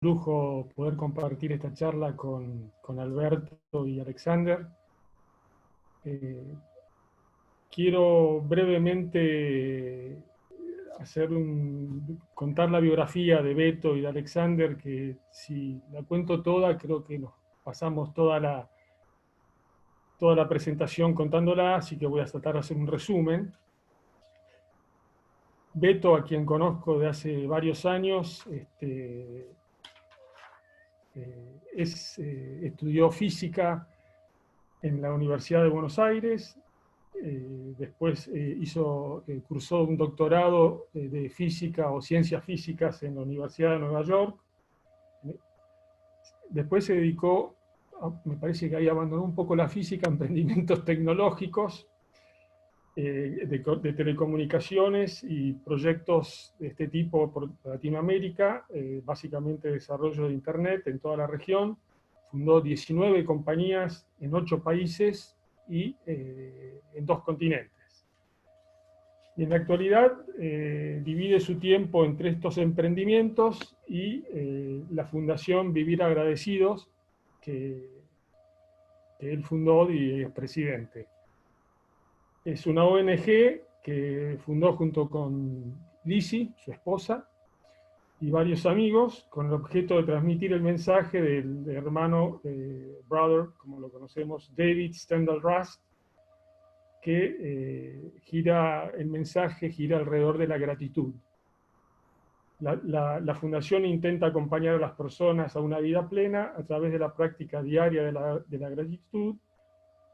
lujo poder compartir esta charla con Alberto y Alexander. Quiero brevemente contar la biografía de Beto y de Alexander, que si la cuento toda, creo que nos pasamos toda la presentación contándola, así que voy a tratar de hacer un resumen. Beto, a quien conozco de hace varios años, estudió física en la Universidad de Buenos Aires, después cursó un doctorado de física o ciencias físicas en la Universidad de Nueva York. Después se dedicó, me parece que ahí abandonó un poco la física, a emprendimientos tecnológicos, de telecomunicaciones y proyectos de este tipo por Latinoamérica, básicamente desarrollo de Internet en toda la región. Fundó 19 compañías en 8 países y en 2 continentes. Y en la actualidad divide su tiempo entre estos emprendimientos y la Fundación Vivir Agradecidos, que él fundó y es presidente. Es una ONG que fundó junto con Lizzie, su esposa, y varios amigos, con el objeto de transmitir el mensaje del hermano, brother, como lo conocemos, David Stendhal Rast, que el mensaje gira alrededor de la gratitud. La fundación intenta acompañar a las personas a una vida plena a través de la práctica diaria de la gratitud,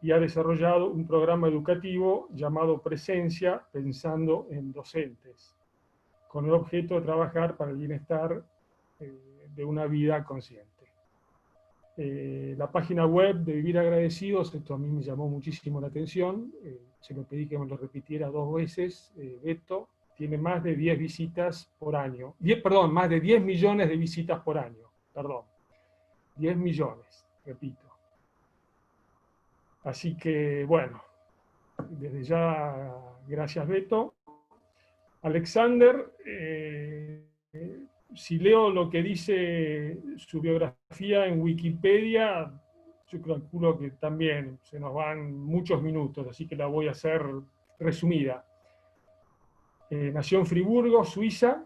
y ha desarrollado un programa educativo llamado Presencia, pensando en docentes, con el objeto de trabajar para el bienestar de una vida consciente. La página web de Vivir Agradecidos, esto a mí me llamó muchísimo la atención, se lo pedí que me lo repitiera 2 veces, Beto, tiene más de 10 visitas por año, más de 10 millones de visitas por año, 10 millones, repito. Así que, bueno, desde ya, gracias, Beto. Alexander, si leo lo que dice su biografía en Wikipedia, yo calculo que también se nos van muchos minutos, así que la voy a hacer resumida. Nació en Friburgo, Suiza,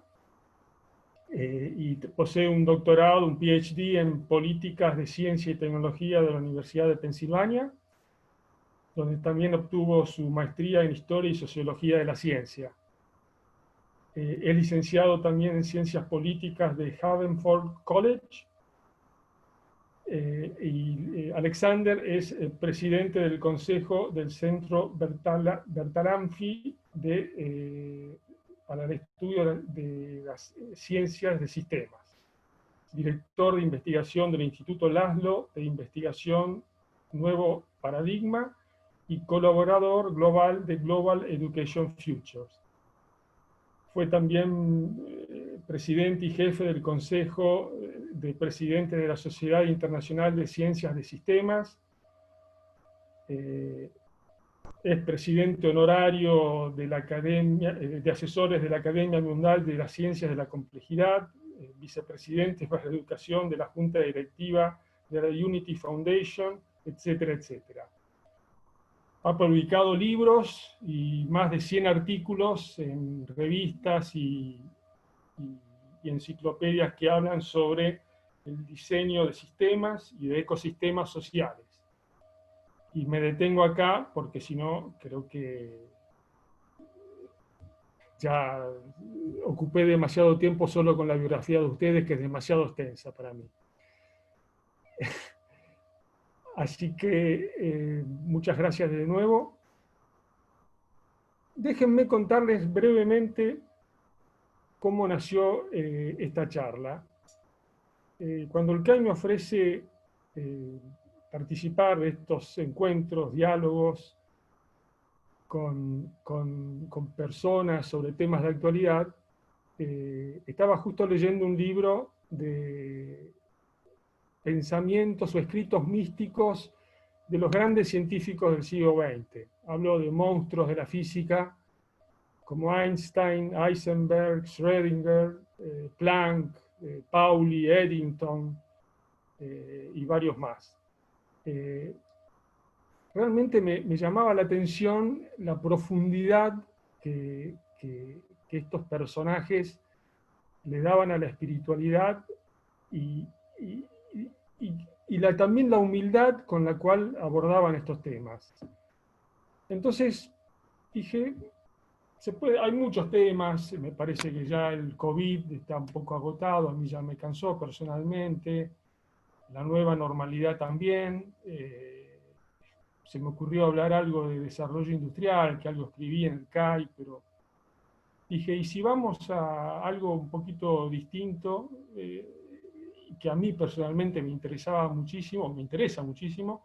y posee un doctorado, un PhD en políticas de ciencia y tecnología de la Universidad de Pensilvania, donde también obtuvo su maestría en Historia y Sociología de la Ciencia. Es licenciado también en Ciencias Políticas de Haverford College. Alexander es presidente del Consejo del Centro Bertalanffy para el estudio de las ciencias de sistemas. Director de investigación del Instituto Laszlo de Investigación Nuevo Paradigma y colaborador global de Global Education Futures. Fue también presidente y jefe del Consejo de Presidentes de la Sociedad Internacional de Ciencias de Sistemas. Es presidente honorario de la Academia, de Asesores de la Academia Mundial de las Ciencias de la Complejidad, vicepresidente para la Educación de la Junta Directiva de la Unity Foundation, etcétera, etcétera. Ha publicado libros y más de 100 artículos en revistas y enciclopedias que hablan sobre el diseño de sistemas y de ecosistemas sociales. Y me detengo acá porque si no, creo que ya ocupé demasiado tiempo solo con la biografía de ustedes, que es demasiado extensa para mí. Así que muchas gracias de nuevo. Déjenme contarles brevemente cómo nació esta charla. Cuando el CAI me ofrece participar de estos encuentros, diálogos con personas sobre temas de actualidad, estaba justo leyendo un libro de pensamientos o escritos místicos de los grandes científicos del siglo XX. Hablo de monstruos de la física como Einstein, Heisenberg, Schrödinger, Planck, Pauli, Eddington y varios más. Realmente me llamaba la atención la profundidad que estos personajes le daban a la espiritualidad y, y- también la humildad con la cual abordaban estos temas. Entonces dije, hay muchos temas, me parece que ya el COVID está un poco agotado, a mí ya me cansó personalmente, la nueva normalidad también. Se me ocurrió hablar algo de desarrollo industrial, que algo escribí en el CAI, pero dije, ¿y si vamos a algo un poquito distinto, que a mí personalmente me interesaba muchísimo, me interesa muchísimo?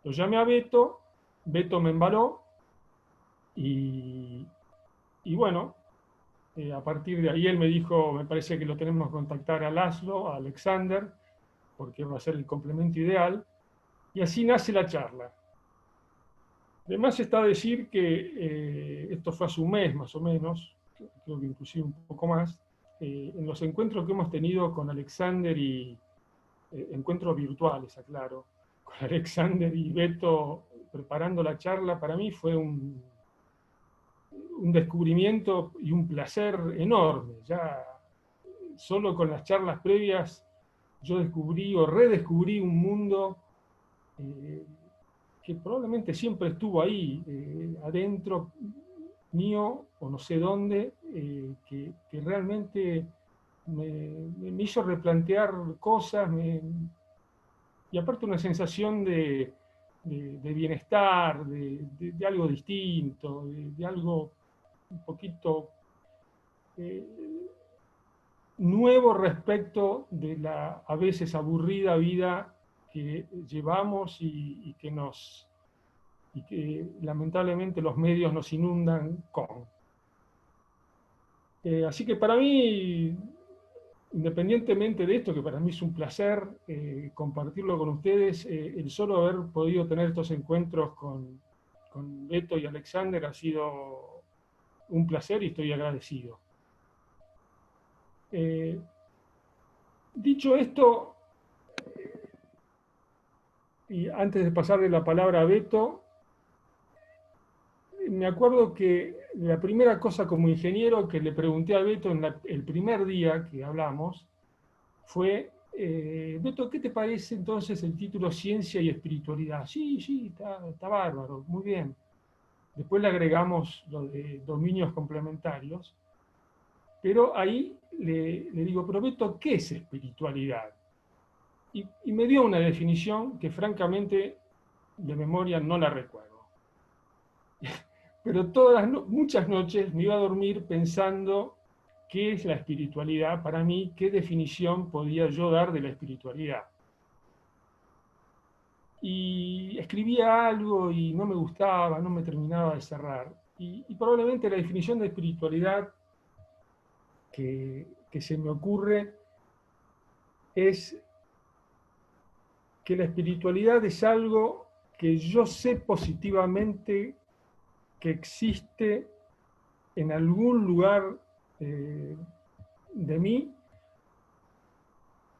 Lo llamé a Beto, Beto me embaló, y, bueno, a partir de ahí él me dijo, me parece que lo tenemos que contactar a Laszlo, a Alexander, porque va a ser el complemento ideal, y así nace la charla. Además está a decir que esto fue hace un mes más o menos, creo que inclusive un poco más, en los encuentros que hemos tenido con Alexander y encuentros virtuales, aclaro, con Alexander y Beto preparando la charla, para mí fue un descubrimiento y un placer enorme. Ya solo con las charlas previas yo descubrí o redescubrí un mundo que probablemente siempre estuvo ahí, adentro mío, o no sé dónde, que realmente me hizo replantear cosas, y aparte una sensación de bienestar, de algo distinto, de algo un poquito eh, nuevo respecto de la a veces aburrida vida que llevamos y que lamentablemente los medios nos inundan con. Así que para mí, independientemente de esto, que para mí es un placer compartirlo con ustedes, el solo haber podido tener estos encuentros con Beto y Alexander ha sido un placer y estoy agradecido. Dicho esto, y antes de pasarle la palabra a Beto, me acuerdo que la primera cosa como ingeniero que le pregunté a Beto el primer día que hablamos fue, Beto, ¿qué te parece entonces el título Ciencia y Espiritualidad? Sí, está bárbaro, muy bien. Después le agregamos lo de dominios complementarios, pero ahí le digo, pero Beto, ¿qué es espiritualidad? Y me dio una definición que francamente de memoria no la recuerdo. Pero muchas noches me iba a dormir pensando qué es la espiritualidad para mí, qué definición podía yo dar de la espiritualidad. Y escribía algo y no me gustaba, no me terminaba de cerrar. Y probablemente la definición de espiritualidad que se me ocurre es que la espiritualidad es algo que yo sé positivamente que existe en algún lugar de mí,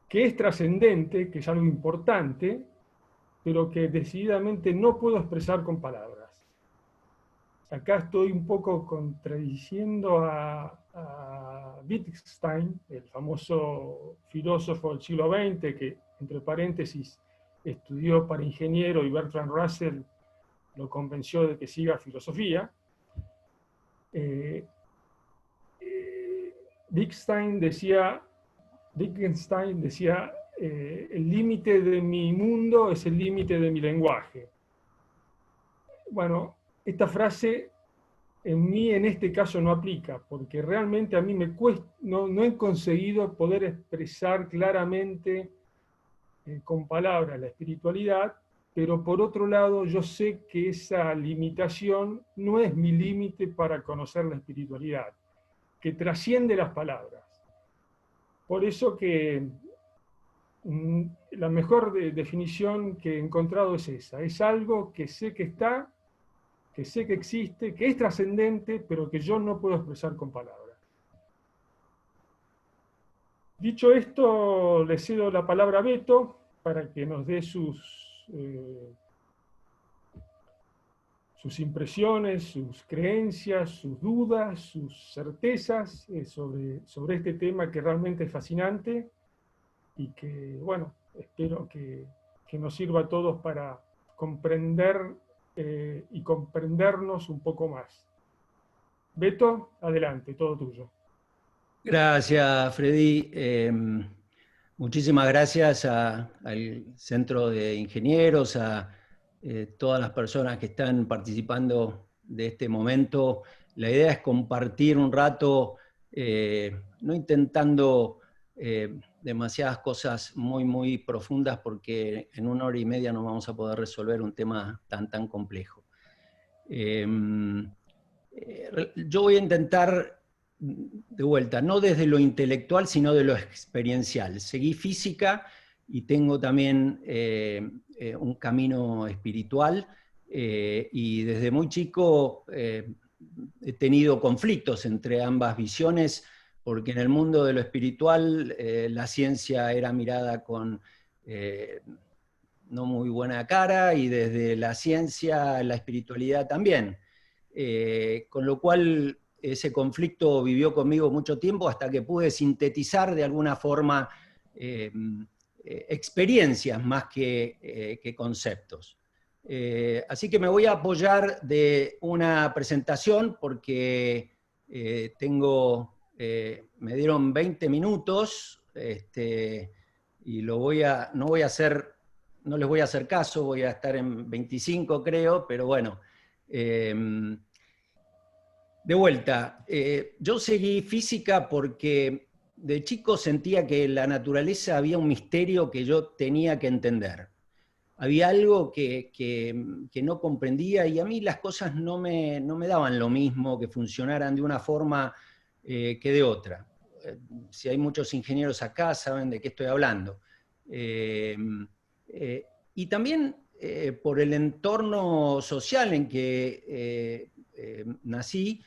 que es trascendente, que es algo importante, pero que decididamente no puedo expresar con palabras. Acá estoy un poco contradiciendo a Wittgenstein, el famoso filósofo del siglo XX, que, entre paréntesis, estudió para ingeniero y Bertrand Russell lo convenció de que siga filosofía. Wittgenstein decía, el límite de mi mundo es el límite de mi lenguaje. Bueno, esta frase en mí en este caso no aplica, porque realmente a mí me cuesta, no he conseguido poder expresar claramente con palabras la espiritualidad, pero por otro lado yo sé que esa limitación no es mi límite para conocer la espiritualidad, que trasciende las palabras. Por eso que la mejor definición que he encontrado es esa, es algo que sé que está, que sé que existe, que es trascendente, pero que yo no puedo expresar con palabras. Dicho esto, le cedo la palabra a Beto para que nos dé sus impresiones, sus creencias, sus dudas, sus certezas sobre este tema que realmente es fascinante y que, bueno, espero que nos sirva a todos para comprender y comprendernos un poco más. Beto, adelante, todo tuyo. Gracias, Freddy. Muchísimas gracias al Centro de Ingenieros, a todas las personas que están participando de este momento. La idea es compartir un rato, no intentando demasiadas cosas muy profundas, porque en 1 hora y media no vamos a poder resolver un tema tan complejo. Yo voy a intentar, de vuelta, no desde lo intelectual, sino de lo experiencial. Seguí física y tengo también un camino espiritual, y desde muy chico he tenido conflictos entre ambas visiones, porque en el mundo de lo espiritual la ciencia era mirada con no muy buena cara, y desde la ciencia la espiritualidad también. Con lo cual ese conflicto vivió conmigo mucho tiempo hasta que pude sintetizar de alguna forma experiencias más que conceptos. Así que me voy a apoyar de una presentación porque me dieron 20 minutos y no les voy a hacer caso, voy a estar en 25 creo, pero bueno. De vuelta, yo seguí física porque de chico sentía que en la naturaleza había un misterio que yo tenía que entender. Había algo que no comprendía, y a mí las cosas no me daban lo mismo, que funcionaran de una forma que de otra. Si hay muchos ingenieros acá, saben de qué estoy hablando. Y también por el entorno social en que nací,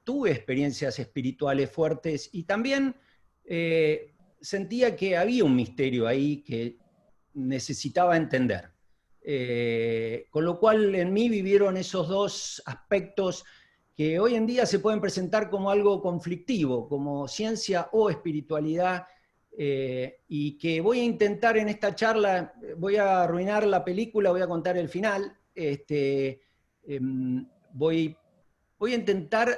tuve experiencias espirituales fuertes, y también sentía que había un misterio ahí que necesitaba entender. Con lo cual en mí vivieron esos dos aspectos que hoy en día se pueden presentar como algo conflictivo, como ciencia o espiritualidad, y que voy a intentar en esta charla, voy a arruinar la película, voy a contar el final, voy a intentar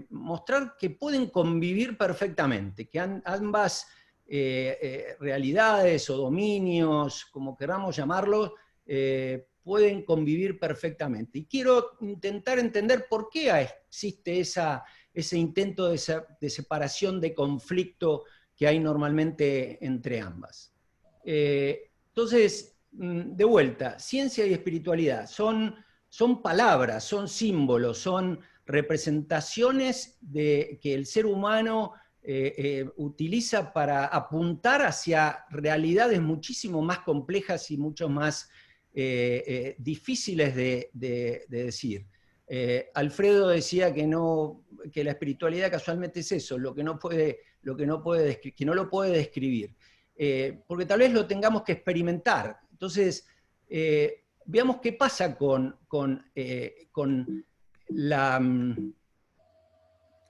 mostrar que pueden convivir perfectamente, que ambas realidades o dominios, como queramos llamarlos, pueden convivir perfectamente. Y quiero intentar entender por qué existe ese intento de separación, de conflicto que hay normalmente entre ambas. Entonces, de vuelta, ciencia y espiritualidad son palabras, son símbolos, son representaciones que el ser humano utiliza para apuntar hacia realidades muchísimo más complejas y mucho más difíciles de decir. Alfredo decía que la espiritualidad casualmente es eso, que no lo puede describir, porque tal vez lo tengamos que experimentar. Entonces, veamos qué pasa con la...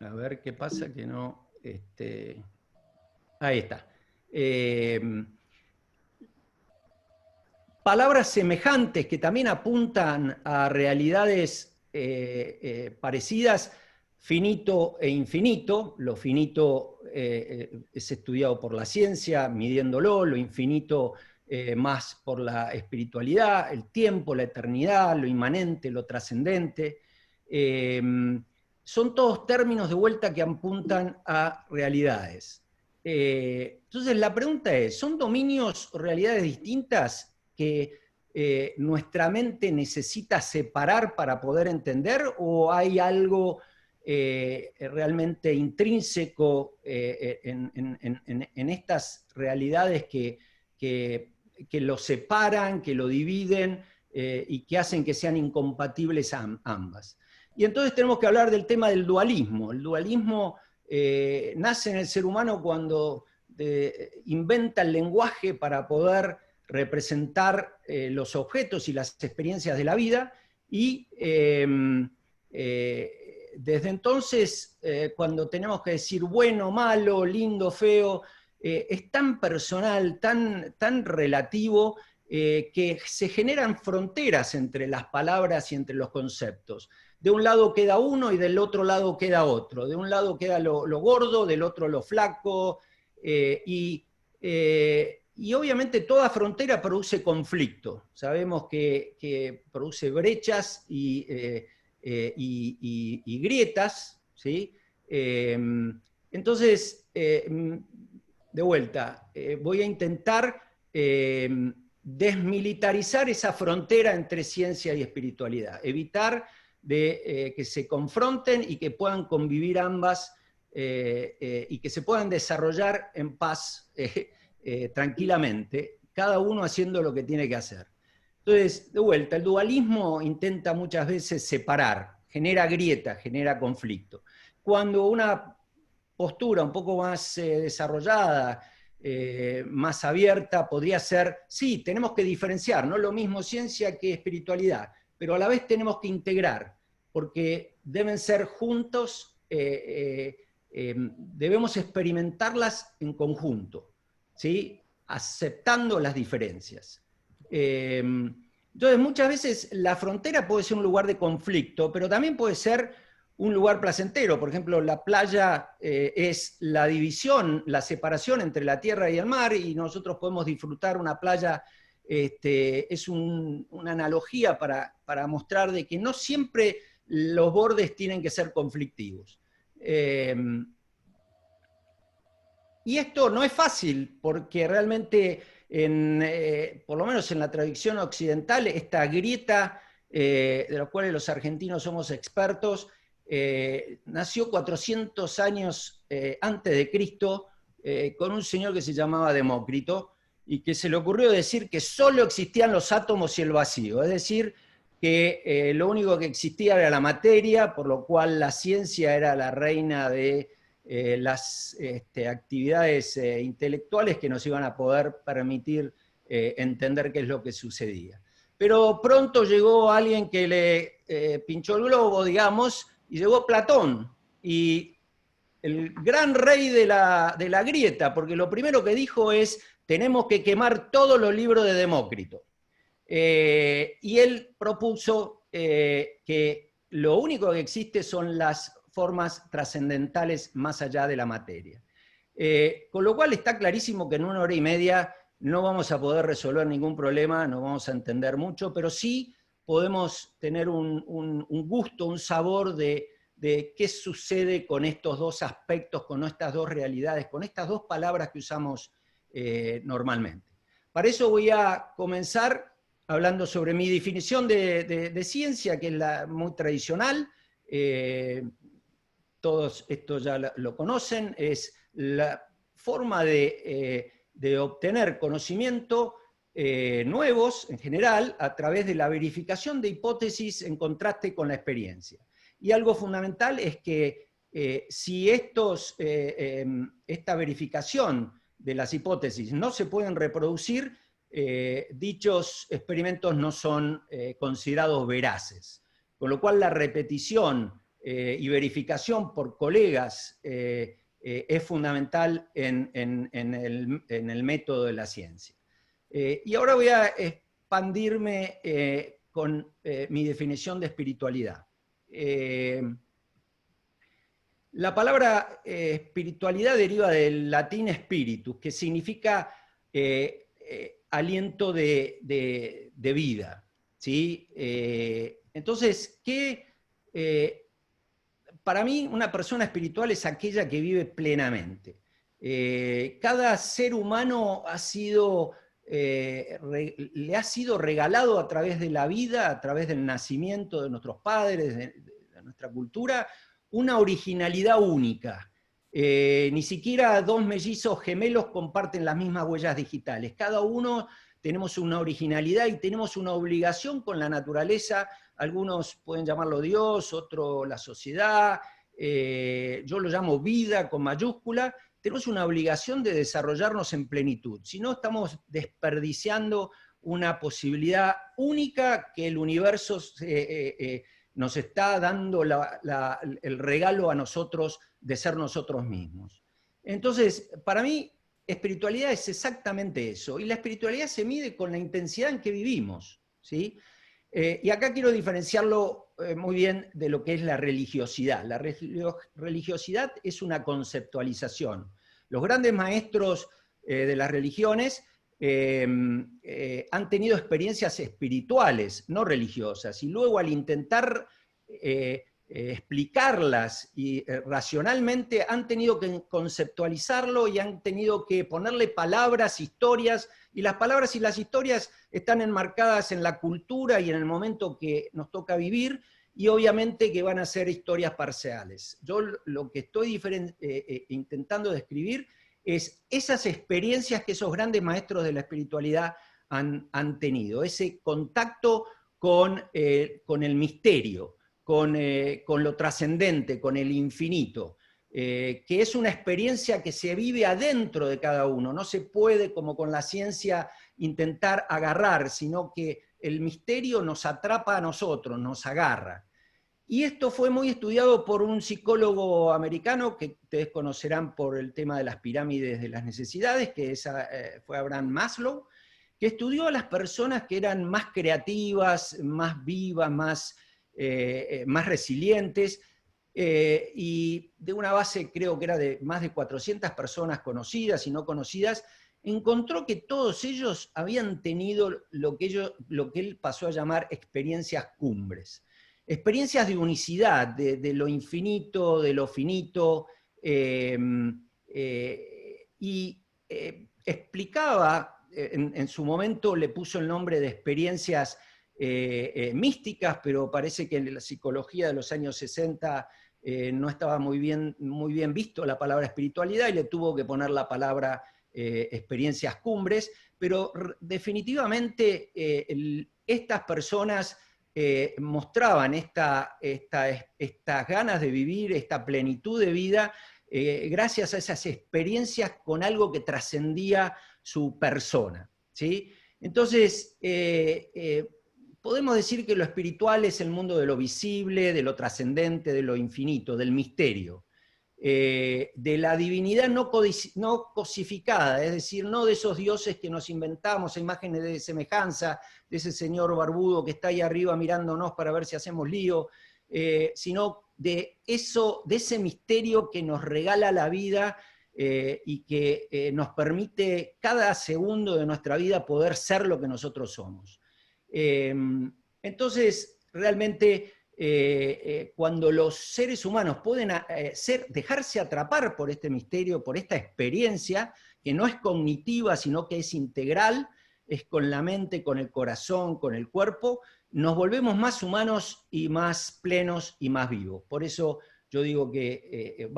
A ver qué pasa que no... ahí está. Palabras semejantes que también apuntan a realidades parecidas, finito e infinito. Lo finito es estudiado por la ciencia, midiéndolo, lo infinito más por la espiritualidad, el tiempo, la eternidad, lo inmanente, lo trascendente. Son todos términos de vuelta que apuntan a realidades. Entonces la pregunta es, ¿son dominios o realidades distintas que nuestra mente necesita separar para poder entender, o hay algo realmente intrínseco en estas realidades que lo separan, que lo dividen y que hacen que sean incompatibles ambas? Y entonces tenemos que hablar del tema del dualismo. El dualismo nace en el ser humano cuando inventa el lenguaje para poder representar los objetos y las experiencias de la vida, y desde entonces, cuando tenemos que decir bueno, malo, lindo, feo, es tan personal, tan relativo, que se generan fronteras entre las palabras y entre los conceptos. De un lado queda uno y del otro lado queda otro. De un lado queda lo gordo, del otro lo flaco, y obviamente toda frontera produce conflicto. Sabemos que produce brechas y grietas, ¿sí? Entonces, de vuelta, voy a intentar desmilitarizar esa frontera entre ciencia y espiritualidad, evitar que se confronten y que puedan convivir ambas, y que se puedan desarrollar en paz, tranquilamente, cada uno haciendo lo que tiene que hacer. Entonces, de vuelta, el dualismo intenta muchas veces separar, genera grieta, genera conflicto. Cuando una postura un poco más desarrollada, más abierta, podría ser, sí, tenemos que diferenciar, no lo mismo ciencia que espiritualidad, pero a la vez tenemos que integrar, porque deben ser juntos, debemos experimentarlas en conjunto, ¿sí? Aceptando las diferencias. Entonces, muchas veces la frontera puede ser un lugar de conflicto, pero también puede ser un lugar placentero. Por ejemplo, la playa es la división, la separación entre la tierra y el mar, y nosotros podemos disfrutar una playa. Es una analogía para mostrar de que no siempre los bordes tienen que ser conflictivos. Y esto no es fácil, porque realmente, por lo menos en la tradición occidental, esta grieta, de la cual los argentinos somos expertos, nació 400 años antes de Cristo, con un señor que se llamaba Demócrito, y que se le ocurrió decir que solo existían los átomos y el vacío, es decir, que lo único que existía era la materia, por lo cual la ciencia era la reina de las actividades intelectuales que nos iban a poder permitir entender qué es lo que sucedía. Pero pronto llegó alguien que le pinchó el globo, digamos, y llegó Platón, y el gran rey de la grieta, porque lo primero que dijo es: tenemos que quemar todos los libros de Demócrito. Y él propuso que lo único que existe son las formas trascendentales más allá de la materia. Con lo cual está clarísimo que en 1 hora y media no vamos a poder resolver ningún problema, no vamos a entender mucho, pero sí podemos tener un gusto, un sabor de qué sucede con estos dos aspectos, con estas dos realidades, con estas dos palabras que usamos normalmente. Para eso voy a comenzar hablando sobre mi definición de ciencia, que es la muy tradicional. Todos esto ya lo conocen, es la forma de obtener conocimiento nuevos en general a través de la verificación de hipótesis en contraste con la experiencia. Y algo fundamental es que si esta verificación de las hipótesis no se pueden reproducir, dichos experimentos no son considerados veraces. Con lo cual la repetición y verificación por colegas es fundamental en el método de la ciencia. Y ahora voy a expandirme con mi definición de espiritualidad. La palabra espiritualidad deriva del latín spiritus, que significa aliento de vida, ¿sí? Entonces, para mí una persona espiritual es aquella que vive plenamente. Cada ser humano le ha sido regalado a través de la vida, a través del nacimiento de nuestros padres, de nuestra cultura, una originalidad única. Ni siquiera dos mellizos gemelos comparten las mismas huellas digitales. Cada uno tenemos una originalidad y tenemos una obligación con la naturaleza. Algunos pueden llamarlo Dios, otros la sociedad, yo lo llamo vida con mayúscula, tenemos una obligación de desarrollarnos en plenitud. Si no, estamos desperdiciando una posibilidad única que el universo nos está dando el regalo a nosotros de ser nosotros mismos. Entonces, para mí, espiritualidad es exactamente eso, y la espiritualidad se mide con la intensidad en que vivimos, ¿sí? Y acá quiero diferenciarlo muy bien de lo que es la religiosidad. La religiosidad es una conceptualización. Los grandes maestros de las religiones han tenido experiencias espirituales, no religiosas, y luego al intentar explicarlas racionalmente han tenido que conceptualizarlo y han tenido que ponerle palabras, historias, y las palabras y las historias están enmarcadas en la cultura y en el momento que nos toca vivir, y obviamente que van a ser historias parciales. Yo lo que estoy intentando describir es esas experiencias que esos grandes maestros de la espiritualidad han tenido, ese contacto con el misterio, con lo trascendente, con el infinito, que es una experiencia que se vive adentro de cada uno. No se puede, como con la ciencia, intentar agarrar, sino que el misterio nos atrapa a nosotros, nos agarra. Y esto fue muy estudiado por un psicólogo americano que ustedes conocerán por el tema de las pirámides de las necesidades, que fue Abraham Maslow, que estudió a las personas que eran más creativas, más vivas, más resilientes, y de una base, creo que era de más de 400 personas conocidas y no conocidas, encontró que todos ellos habían tenido lo que él pasó a llamar experiencias cumbres. Experiencias de unicidad, de lo infinito, de lo finito, y explicaba, en su momento le puso el nombre de experiencias místicas, pero parece que en la psicología de los años 60 no estaba muy bien visto la palabra espiritualidad y le tuvo que poner la palabra experiencias cumbres, pero definitivamente estas personas mostraban estas ganas de vivir, esta plenitud de vida, gracias a esas experiencias con algo que trascendía su persona, ¿sí? Entonces, podemos decir que lo espiritual es el mundo de lo visible, de lo trascendente, de lo infinito, del misterio, de la divinidad no cosificada, es decir, no de esos dioses que nos inventamos, imágenes de semejanza, de ese señor barbudo que está ahí arriba mirándonos para ver si hacemos lío, sino de ese misterio que nos regala la vida y que nos permite cada segundo de nuestra vida poder ser lo que nosotros somos. Entonces, realmente, cuando los seres humanos pueden dejarse atrapar por este misterio, por esta experiencia, que no es cognitiva, sino que es integral, es con la mente, con el corazón, con el cuerpo, nos volvemos más humanos y más plenos y más vivos. Por eso yo digo que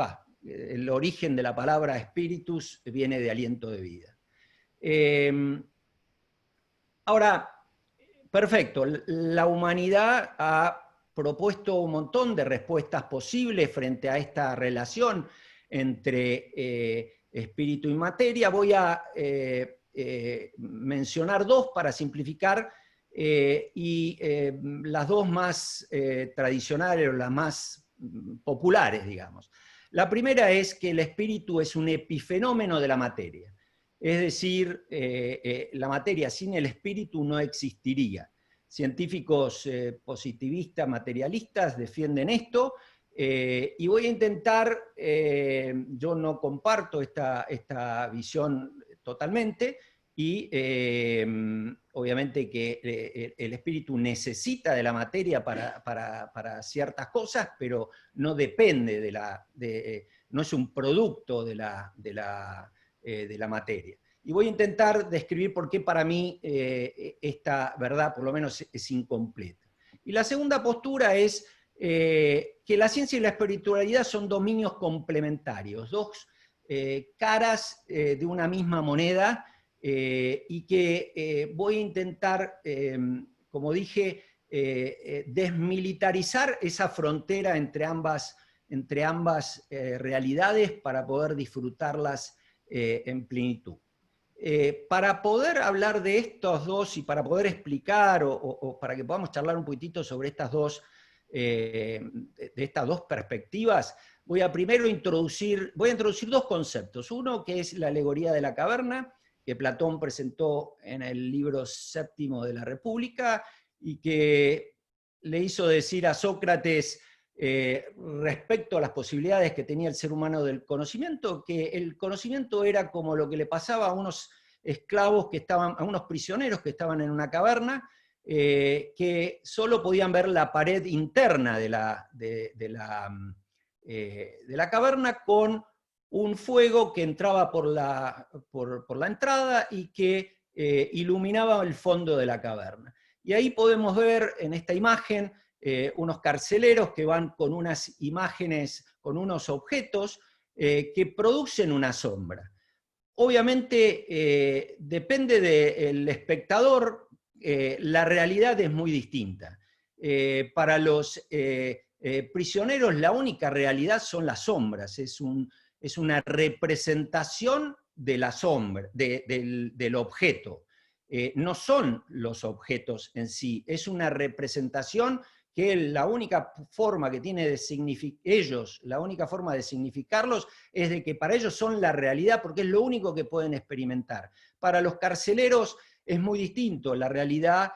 el origen de la palabra spiritus viene de aliento de vida. Ahora, perfecto, la humanidad ha propuesto un montón de respuestas posibles frente a esta relación entre espíritu y materia. Voy a mencionar dos para simplificar, y las dos más tradicionales o las más populares, digamos. La primera es que el espíritu es un epifenómeno de la materia. Es decir, la materia sin el espíritu no existiría. Científicos positivistas, materialistas defienden esto, y voy a intentar, yo no comparto esta visión totalmente, y obviamente que el espíritu necesita de la materia para ciertas cosas, pero no depende no es un producto de la materia. Y voy a intentar describir por qué para mí esta verdad por lo menos es incompleta. Y la segunda postura es que la ciencia y la espiritualidad son dominios complementarios, dos caras de una misma moneda, y que voy a intentar, como dije, desmilitarizar esa frontera entre ambas entre ambas realidades para poder disfrutarlas en plenitud. Para poder hablar de estos dos y para poder explicar o para que podamos charlar un poquitito sobre estas dos, de estas dos perspectivas, voy a introducir dos conceptos. Uno que es la alegoría de la caverna, que Platón presentó en el libro séptimo de la República y que le hizo decir a Sócrates respecto a las posibilidades que tenía el ser humano del conocimiento, que el conocimiento era como lo que le pasaba a unos esclavos que estaban, a unos prisioneros que estaban en una caverna, que solo podían ver la pared interna de la caverna con un fuego que entraba por la entrada y que iluminaba el fondo de la caverna. Y ahí podemos ver en esta imagen unos carceleros que van con unas imágenes, con unos objetos que producen una sombra. Obviamente depende del espectador, la realidad es muy distinta. Para los prisioneros la única realidad son las sombras, es una representación de la sombra, del objeto. No son los objetos en sí, es una representación que la única forma que tiene de ellos, la única forma de significarlos es de que para ellos son la realidad porque es lo único que pueden experimentar. Para los carceleros es muy distinto, la realidad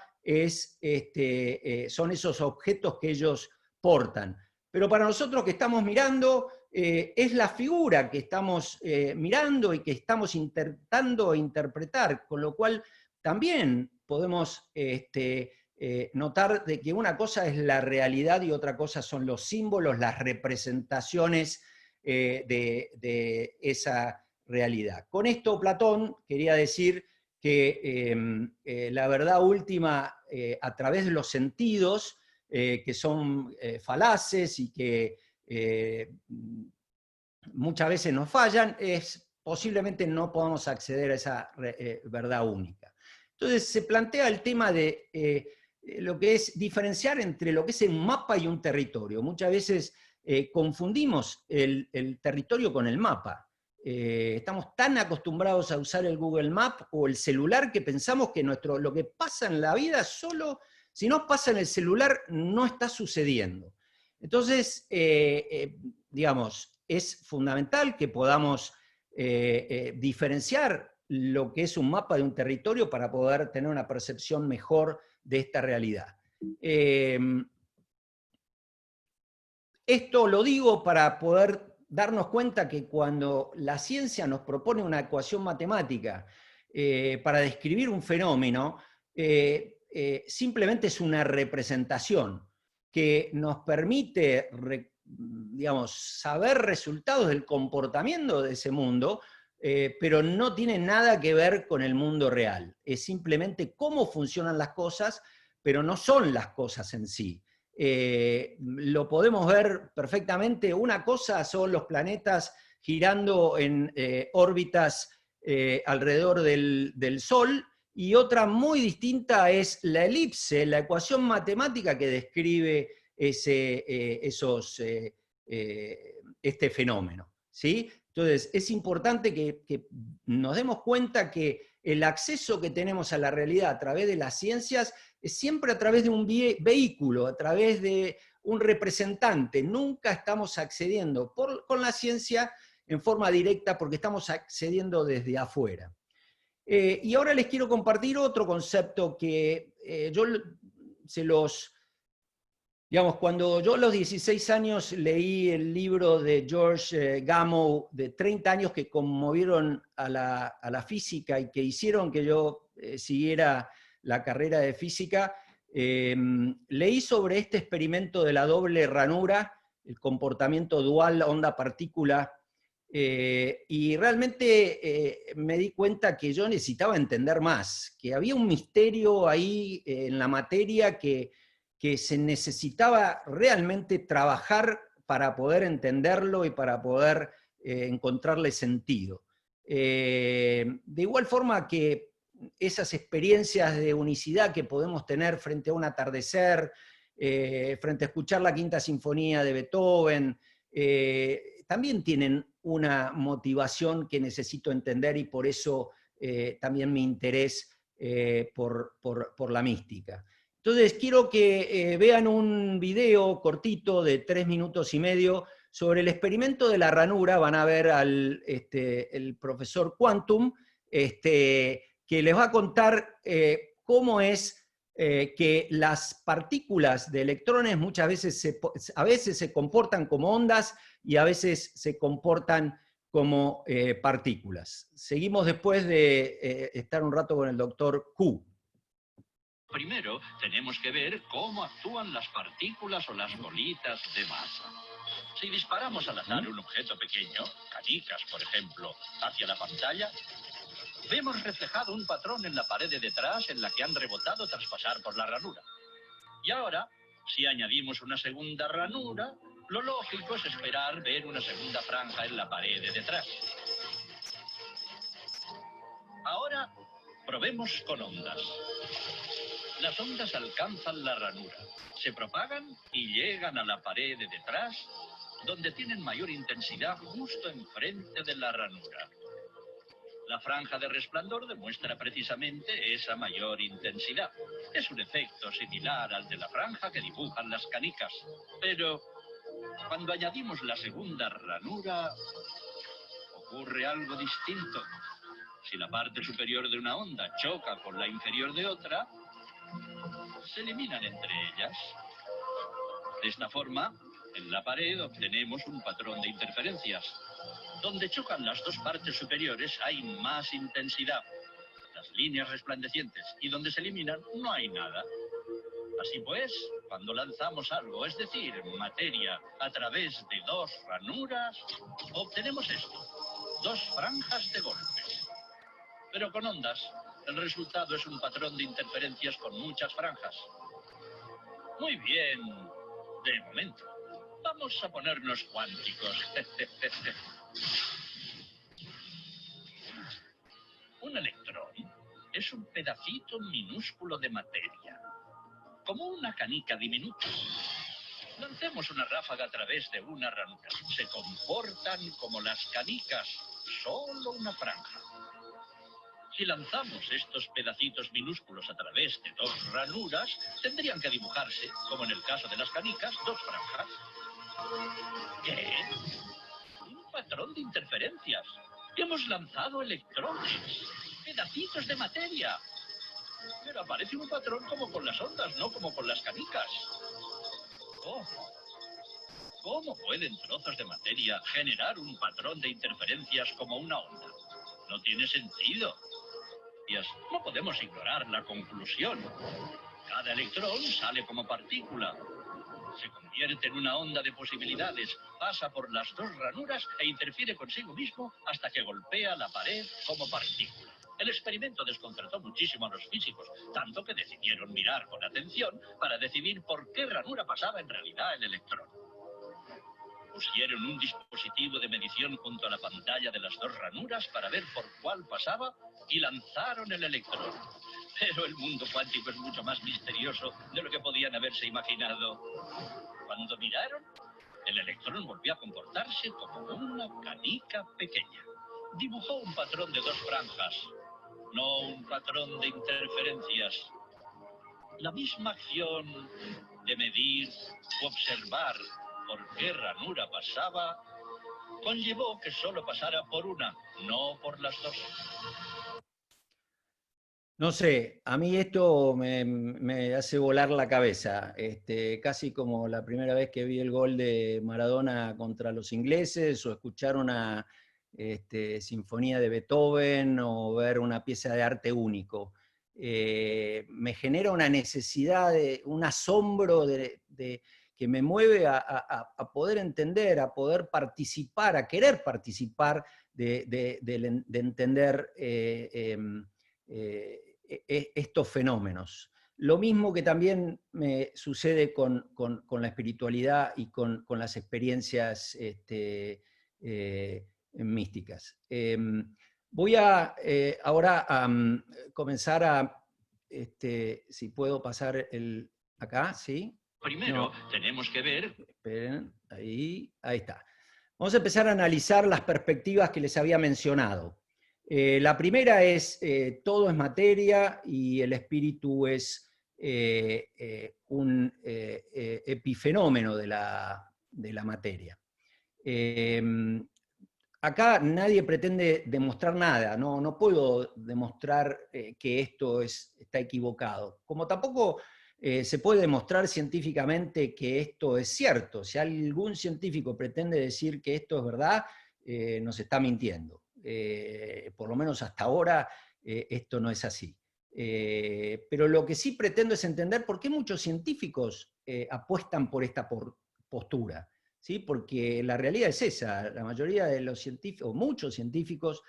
son esos objetos que ellos portan. Pero para nosotros que estamos mirando, es la figura que estamos mirando y que estamos intentando interpretar, con lo cual también podemos notar de que una cosa es la realidad y otra cosa son los símbolos, las representaciones de esa realidad. Con esto Platón quería decir que la verdad última a través de los sentidos, que son falaces y que muchas veces nos fallan, posiblemente no podamos acceder a esa verdad única. Entonces se plantea el tema de lo que es diferenciar entre lo que es un mapa y un territorio. Muchas veces confundimos el territorio con el mapa. Estamos tan acostumbrados a usar el Google Maps o el celular que pensamos que lo que pasa en la vida solo, si no pasa en el celular, no está sucediendo. Entonces, digamos, es fundamental que podamos diferenciar lo que es un mapa de un territorio para poder tener una percepción mejor de esta realidad. Esto lo digo para poder darnos cuenta que cuando la ciencia nos propone una ecuación matemática para describir un fenómeno, simplemente es una representación que nos permite, digamos, saber resultados del comportamiento de ese mundo, pero no tiene nada que ver con el mundo real. Es simplemente cómo funcionan las cosas, pero no son las cosas en sí. Lo podemos ver perfectamente. Una cosa son los planetas girando en órbitas alrededor del Sol, y otra muy distinta es la elipse, la ecuación matemática que describe este fenómeno, ¿sí? Entonces, es importante que nos demos cuenta que el acceso que tenemos a la realidad a través de las ciencias es siempre a través de un vehículo, a través de un representante. Nunca estamos accediendo con la ciencia en forma directa porque estamos accediendo desde afuera. Y ahora les quiero compartir otro concepto que digamos, cuando yo a los 16 años leí el libro de George Gamow, de 30 años que conmovieron a la física y que hicieron que yo siguiera la carrera de física, leí sobre este experimento de la doble ranura, el comportamiento dual onda-partícula, y realmente me di cuenta que yo necesitaba entender más, que había un misterio ahí en la materia que se necesitaba realmente trabajar para poder entenderlo y para poder encontrarle sentido. De igual forma que esas experiencias de unicidad que podemos tener frente a un atardecer, frente a escuchar la Quinta Sinfonía de Beethoven, también tienen una motivación que necesito entender y por eso también mi interés por la mística. Entonces quiero que vean un video cortito de 3 minutos y medio sobre el experimento de la ranura. Van a ver al el profesor Quantum, que les va a contar cómo es que las partículas de electrones muchas veces a veces se comportan como ondas y a veces se comportan como partículas. Seguimos después de estar un rato con el doctor Q. Primero, tenemos que ver cómo actúan las partículas o las bolitas de masa. Si disparamos al azar un objeto pequeño, canicas, por ejemplo, hacia la pantalla, vemos reflejado un patrón en la pared de detrás en la que han rebotado tras pasar por la ranura. Y ahora, si añadimos una segunda ranura, lo lógico es esperar ver una segunda franja en la pared de detrás. Ahora, probemos con ondas. Las ondas alcanzan la ranura, se propagan y llegan a la pared de detrás, donde tienen mayor intensidad justo enfrente de la ranura. La franja de resplandor demuestra precisamente esa mayor intensidad. Es un efecto similar al de la franja que dibujan las canicas. Pero cuando añadimos la segunda ranura, ocurre algo distinto. Si la parte superior de una onda choca con la inferior de otra, se eliminan entre ellas. De esta forma, en la pared obtenemos un patrón de interferencias. Donde chocan las dos partes superiores hay más intensidad, las líneas resplandecientes, y donde se eliminan no hay nada. Así pues, cuando lanzamos algo, es decir, materia, a través de dos ranuras, obtenemos esto, dos franjas de golpe. Pero con ondas, el resultado es un patrón de interferencias con muchas franjas. Muy bien, de momento. Vamos a ponernos cuánticos. Un electrón es un pedacito minúsculo de materia, como una canica diminuta. Lancemos una ráfaga a través de una ranura. Se comportan como las canicas, solo una franja. Si lanzamos estos pedacitos minúsculos a través de dos ranuras, tendrían que dibujarse, como en el caso de las canicas, dos franjas. ¿Qué? Un patrón de interferencias. Hemos lanzado electrones, pedacitos de materia. Pero aparece un patrón como con las ondas, no como con las canicas. ¿Cómo pueden trozos de materia generar un patrón de interferencias como una onda? No tiene sentido. No podemos ignorar la conclusión. Cada electrón sale como partícula. Se convierte en una onda de posibilidades, pasa por las dos ranuras e interfiere consigo mismo hasta que golpea la pared como partícula. El experimento desconcertó muchísimo a los físicos, tanto que decidieron mirar con atención para decidir por qué ranura pasaba en realidad el electrón. Pusieron un dispositivo de medición junto a la pantalla de las dos ranuras para ver por cuál pasaba y lanzaron el electrón. Pero el mundo cuántico es mucho más misterioso de lo que podían haberse imaginado. Cuando miraron, el electrón volvió a comportarse como una canica pequeña. Dibujó un patrón de dos franjas, no un patrón de interferencias. La misma acción de medir u observar por qué ranura pasaba conllevó que solo pasara por una, no por las dos. No sé, a mí esto me hace volar la cabeza, casi como la primera vez que vi el gol de Maradona contra los ingleses, o escuchar una sinfonía de Beethoven, o ver una pieza de arte único. Me genera una necesidad, un asombro que me mueve a poder entender, a poder participar, a querer participar de entender estos fenómenos. Lo mismo que también me sucede con la espiritualidad y con las experiencias místicas. Voy a ahora a comenzar a, si puedo pasar acá, ¿sí? Primero, tenemos que ver... Ahí está. Vamos a empezar a analizar las perspectivas que les había mencionado. La primera es, todo es materia y el espíritu es un epifenómeno de la materia. Acá nadie pretende demostrar nada, no puedo demostrar que esto está equivocado. Como tampoco se puede demostrar científicamente que esto es cierto. Si algún científico pretende decir que esto es verdad, nos está mintiendo. Por lo menos hasta ahora esto no es así. Pero lo que sí pretendo es entender por qué muchos científicos apuestan por esta postura. ¿Sí? Porque la realidad es esa, la mayoría de los científicos, o muchos científicos,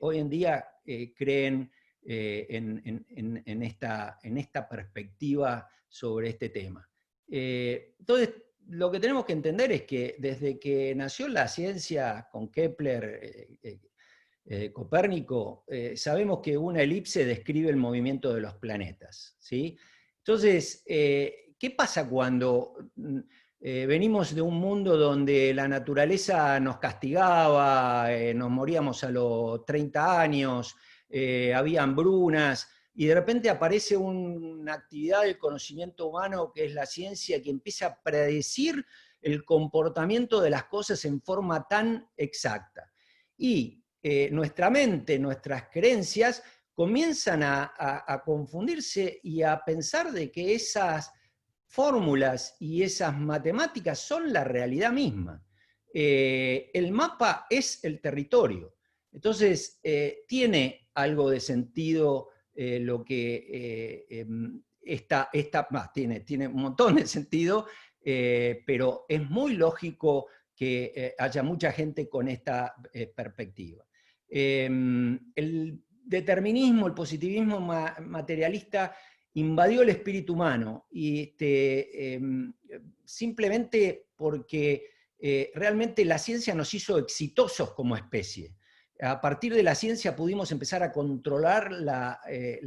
hoy en día creen en esta perspectiva sobre este tema. Entonces, lo que tenemos que entender es que desde que nació la ciencia con Kepler, Copérnico, sabemos que una elipse describe el movimiento de los planetas, ¿sí? Entonces, ¿qué pasa cuando venimos de un mundo donde la naturaleza nos castigaba, nos moríamos a los 30 años, había hambrunas, y de repente aparece una actividad del conocimiento humano que es la ciencia, que empieza a predecir el comportamiento de las cosas en forma tan exacta? Y nuestra mente, nuestras creencias comienzan a confundirse y a pensar de que esas fórmulas y esas matemáticas son la realidad misma. El mapa es el territorio. Entonces, tiene algo de sentido lo que tiene un montón de sentido, pero es muy lógico que haya mucha gente con esta perspectiva. El determinismo, el positivismo materialista invadió el espíritu humano y simplemente porque realmente la ciencia nos hizo exitosos como especie. A partir de la ciencia pudimos empezar a controlar la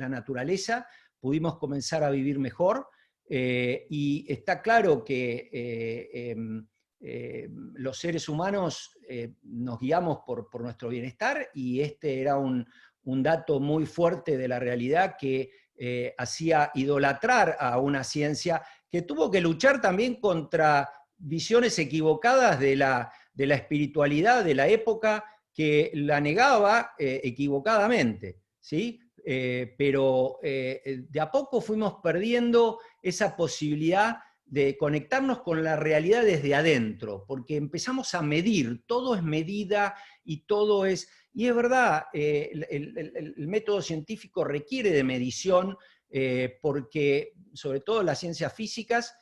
naturaleza, pudimos comenzar a vivir mejor, y está claro que los seres humanos nos guiamos por nuestro bienestar, y este era un dato muy fuerte de la realidad que hacía idolatrar a una ciencia que tuvo que luchar también contra visiones equivocadas de la espiritualidad de la época, que la negaba equivocadamente, ¿sí? Pero de a poco fuimos perdiendo esa posibilidad de conectarnos con la realidad desde adentro, porque empezamos a medir, todo es medida y todo es... Y es verdad, el método científico requiere de medición, porque sobre todo las ciencias físicas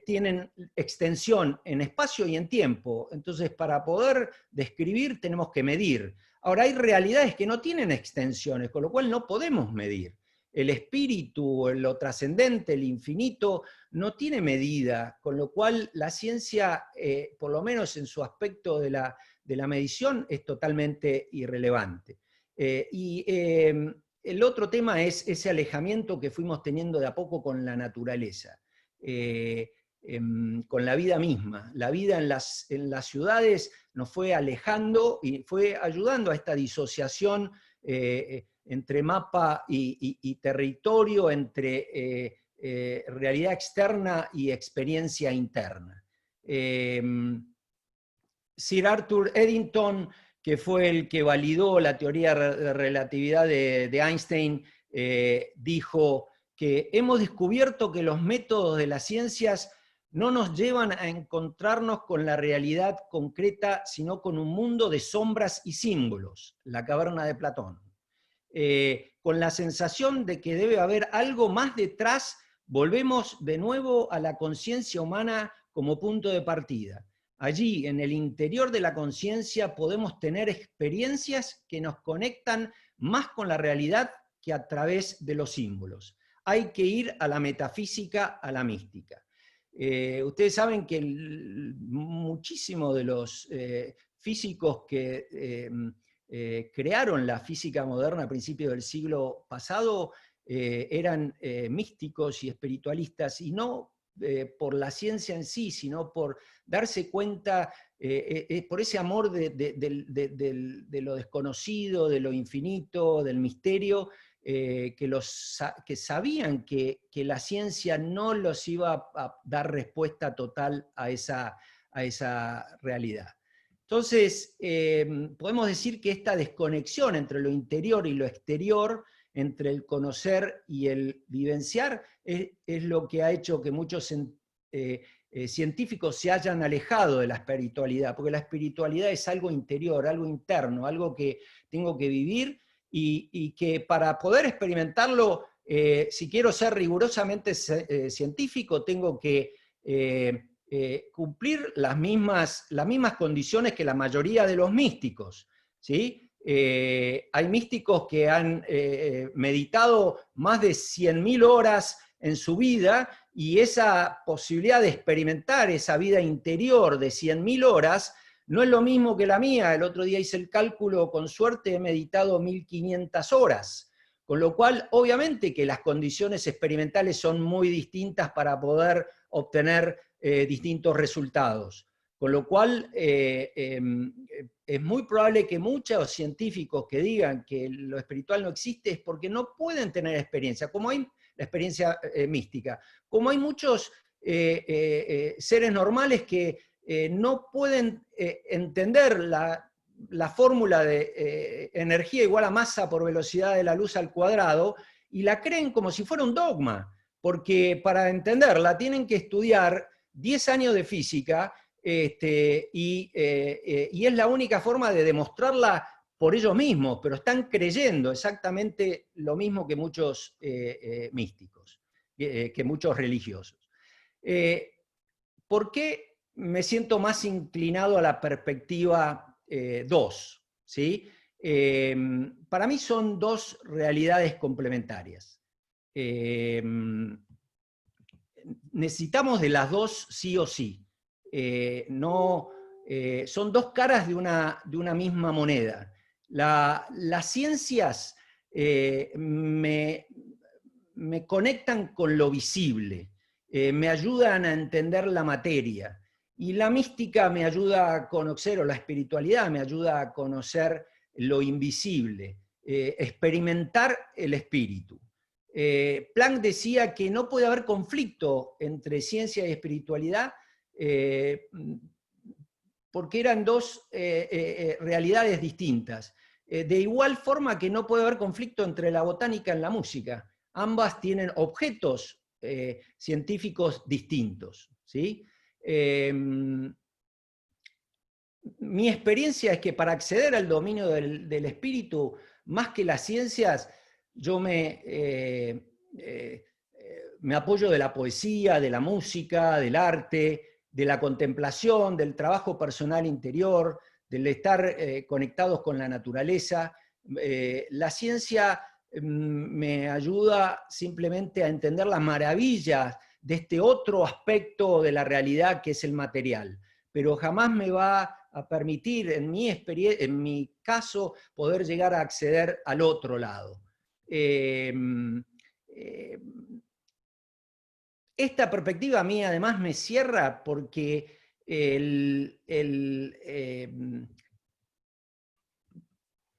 tienen extensión en espacio y en tiempo. Entonces, para poder describir tenemos que medir. Ahora, hay realidades que no tienen extensiones, con lo cual no podemos medir. El espíritu, lo trascendente, el infinito, no tiene medida, con lo cual la ciencia, por lo menos en su aspecto de la medición, es totalmente irrelevante. El otro tema es ese alejamiento que fuimos teniendo de a poco con la naturaleza, con la vida misma. La vida en las ciudades nos fue alejando y fue ayudando a esta disociación entre mapa y territorio, entre realidad externa y experiencia interna. Sir Arthur Eddington, que fue el que validó la teoría de relatividad de Einstein, dijo que hemos descubierto que los métodos de las ciencias no nos llevan a encontrarnos con la realidad concreta, sino con un mundo de sombras y símbolos, la caverna de Platón. Con la sensación de que debe haber algo más detrás, volvemos de nuevo a la conciencia humana como punto de partida. Allí, en el interior de la conciencia, podemos tener experiencias que nos conectan más con la realidad que a través de los símbolos. Hay que ir a la metafísica, a la mística. Ustedes saben que muchísimos de los físicos que crearon la física moderna a principios del siglo pasado eran místicos y espiritualistas, y no por la ciencia en sí, sino por darse cuenta, por ese amor de lo desconocido, de lo infinito, del misterio, que sabían que la ciencia no los iba a dar respuesta total a esa realidad. Entonces, podemos decir que esta desconexión entre lo interior y lo exterior, entre el conocer y el vivenciar, es lo que ha hecho que muchos científicos se hayan alejado de la espiritualidad, porque la espiritualidad es algo interior, algo interno, algo que tengo que vivir y que para poder experimentarlo, si quiero ser rigurosamente científico, tengo que cumplir las mismas condiciones que la mayoría de los místicos, ¿sí? Hay místicos que han meditado más de 100.000 horas en su vida, y esa posibilidad de experimentar esa vida interior de 100.000 horas no es lo mismo que la mía. El otro día hice el cálculo, con suerte he meditado 1.500 horas, con lo cual obviamente que las condiciones experimentales son muy distintas para poder obtener distintos resultados. Con lo cual es muy probable que muchos científicos que digan que lo espiritual no existe es porque no pueden tener experiencia, como hay la experiencia mística. Como hay muchos seres normales que no pueden entender la fórmula de energía igual a masa por velocidad de la luz al cuadrado, y la creen como si fuera un dogma, porque para entenderla tienen que estudiar 10 años de física, y es la única forma de demostrarla por ellos mismos, pero están creyendo exactamente lo mismo que muchos místicos, que muchos religiosos. ¿Por qué me siento más inclinado a la perspectiva 2? ¿Sí? Para mí son dos realidades complementarias. Necesitamos de las dos sí o sí. Son dos caras de una misma moneda. Las ciencias me conectan con lo visible, me ayudan a entender la materia, y la mística me ayuda a conocer, o la espiritualidad me ayuda a conocer lo invisible, experimentar el espíritu. Planck decía que no puede haber conflicto entre ciencia y espiritualidad, porque eran dos realidades distintas. De igual forma que no puede haber conflicto entre la botánica y la música. Ambas tienen objetos científicos distintos, ¿sí? Mi experiencia es que para acceder al dominio del espíritu, más que las ciencias, yo me apoyo de la poesía, de la música, del arte, de la contemplación, del trabajo personal interior, del estar conectados con la naturaleza. La ciencia me ayuda simplemente a entender las maravillas de este otro aspecto de la realidad que es el material, pero jamás me va a permitir, en mi caso, poder llegar a acceder al otro lado. Esta perspectiva a mí además me cierra porque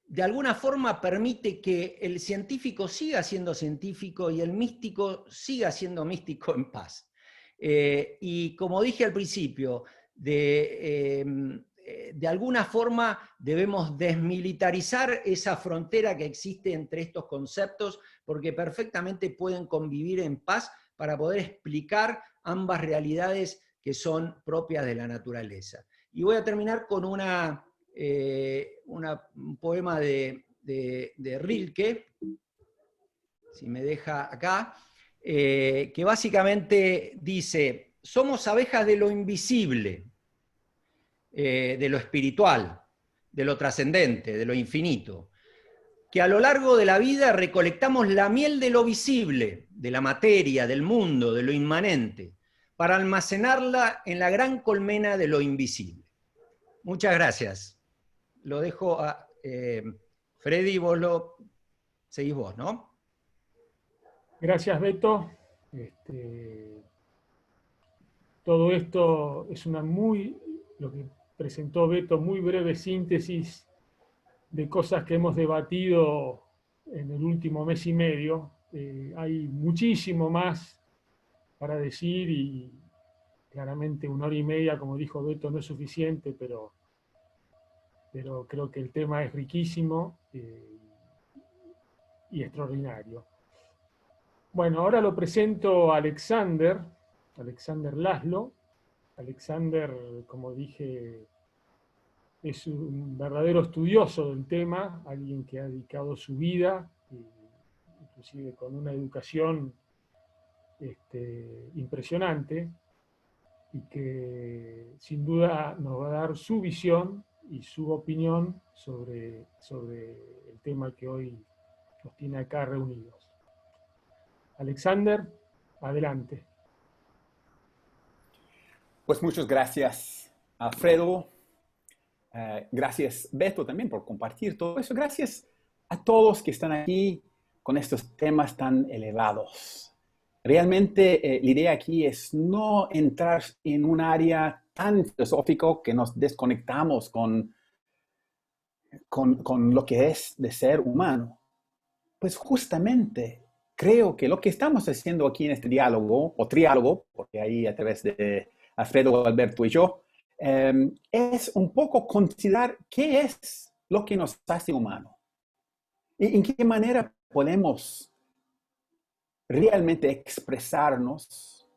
de alguna forma permite que el científico siga siendo científico y el místico siga siendo místico en paz. Y como dije al principio, de alguna forma debemos desmilitarizar esa frontera que existe entre estos conceptos, porque perfectamente pueden convivir en paz para poder explicar ambas realidades que son propias de la naturaleza. Y voy a terminar con un poema de Rilke, si me deja acá, que básicamente dice: somos abejas de lo invisible, de lo espiritual, de lo trascendente, de lo infinito, que a lo largo de la vida recolectamos la miel de lo visible, de la materia, del mundo, de lo inmanente, para almacenarla en la gran colmena de lo invisible. Muchas gracias. Lo dejo a Freddy, seguís vos, ¿no? Gracias, Beto. todo esto es lo que presentó Beto, muy breve síntesis de cosas que hemos debatido en el último mes y medio. Hay muchísimo más para decir y claramente 1 hora y media, como dijo Beto, no es suficiente, pero creo que el tema es riquísimo y extraordinario. Bueno, ahora lo presento a Alexander Laszlo. Alexander, como dije, es un verdadero estudioso del tema, alguien que ha dedicado su vida, inclusive con una educación impresionante, y que sin duda nos va a dar su visión y su opinión sobre el tema que hoy nos tiene acá reunidos. Alexander, adelante. Pues muchas gracias, Alfredo. Gracias, Beto, también por compartir todo eso. Gracias a todos que están aquí con estos temas tan elevados. Realmente la idea aquí es no entrar en un área tan filosófico que nos desconectamos con lo que es de ser humano. Pues justamente creo que lo que estamos haciendo aquí en este diálogo, o triálogo, porque ahí a través de Alfredo, Alberto y yo, es un poco considerar qué es lo que nos hace humano y en qué manera podemos realmente expresarnos,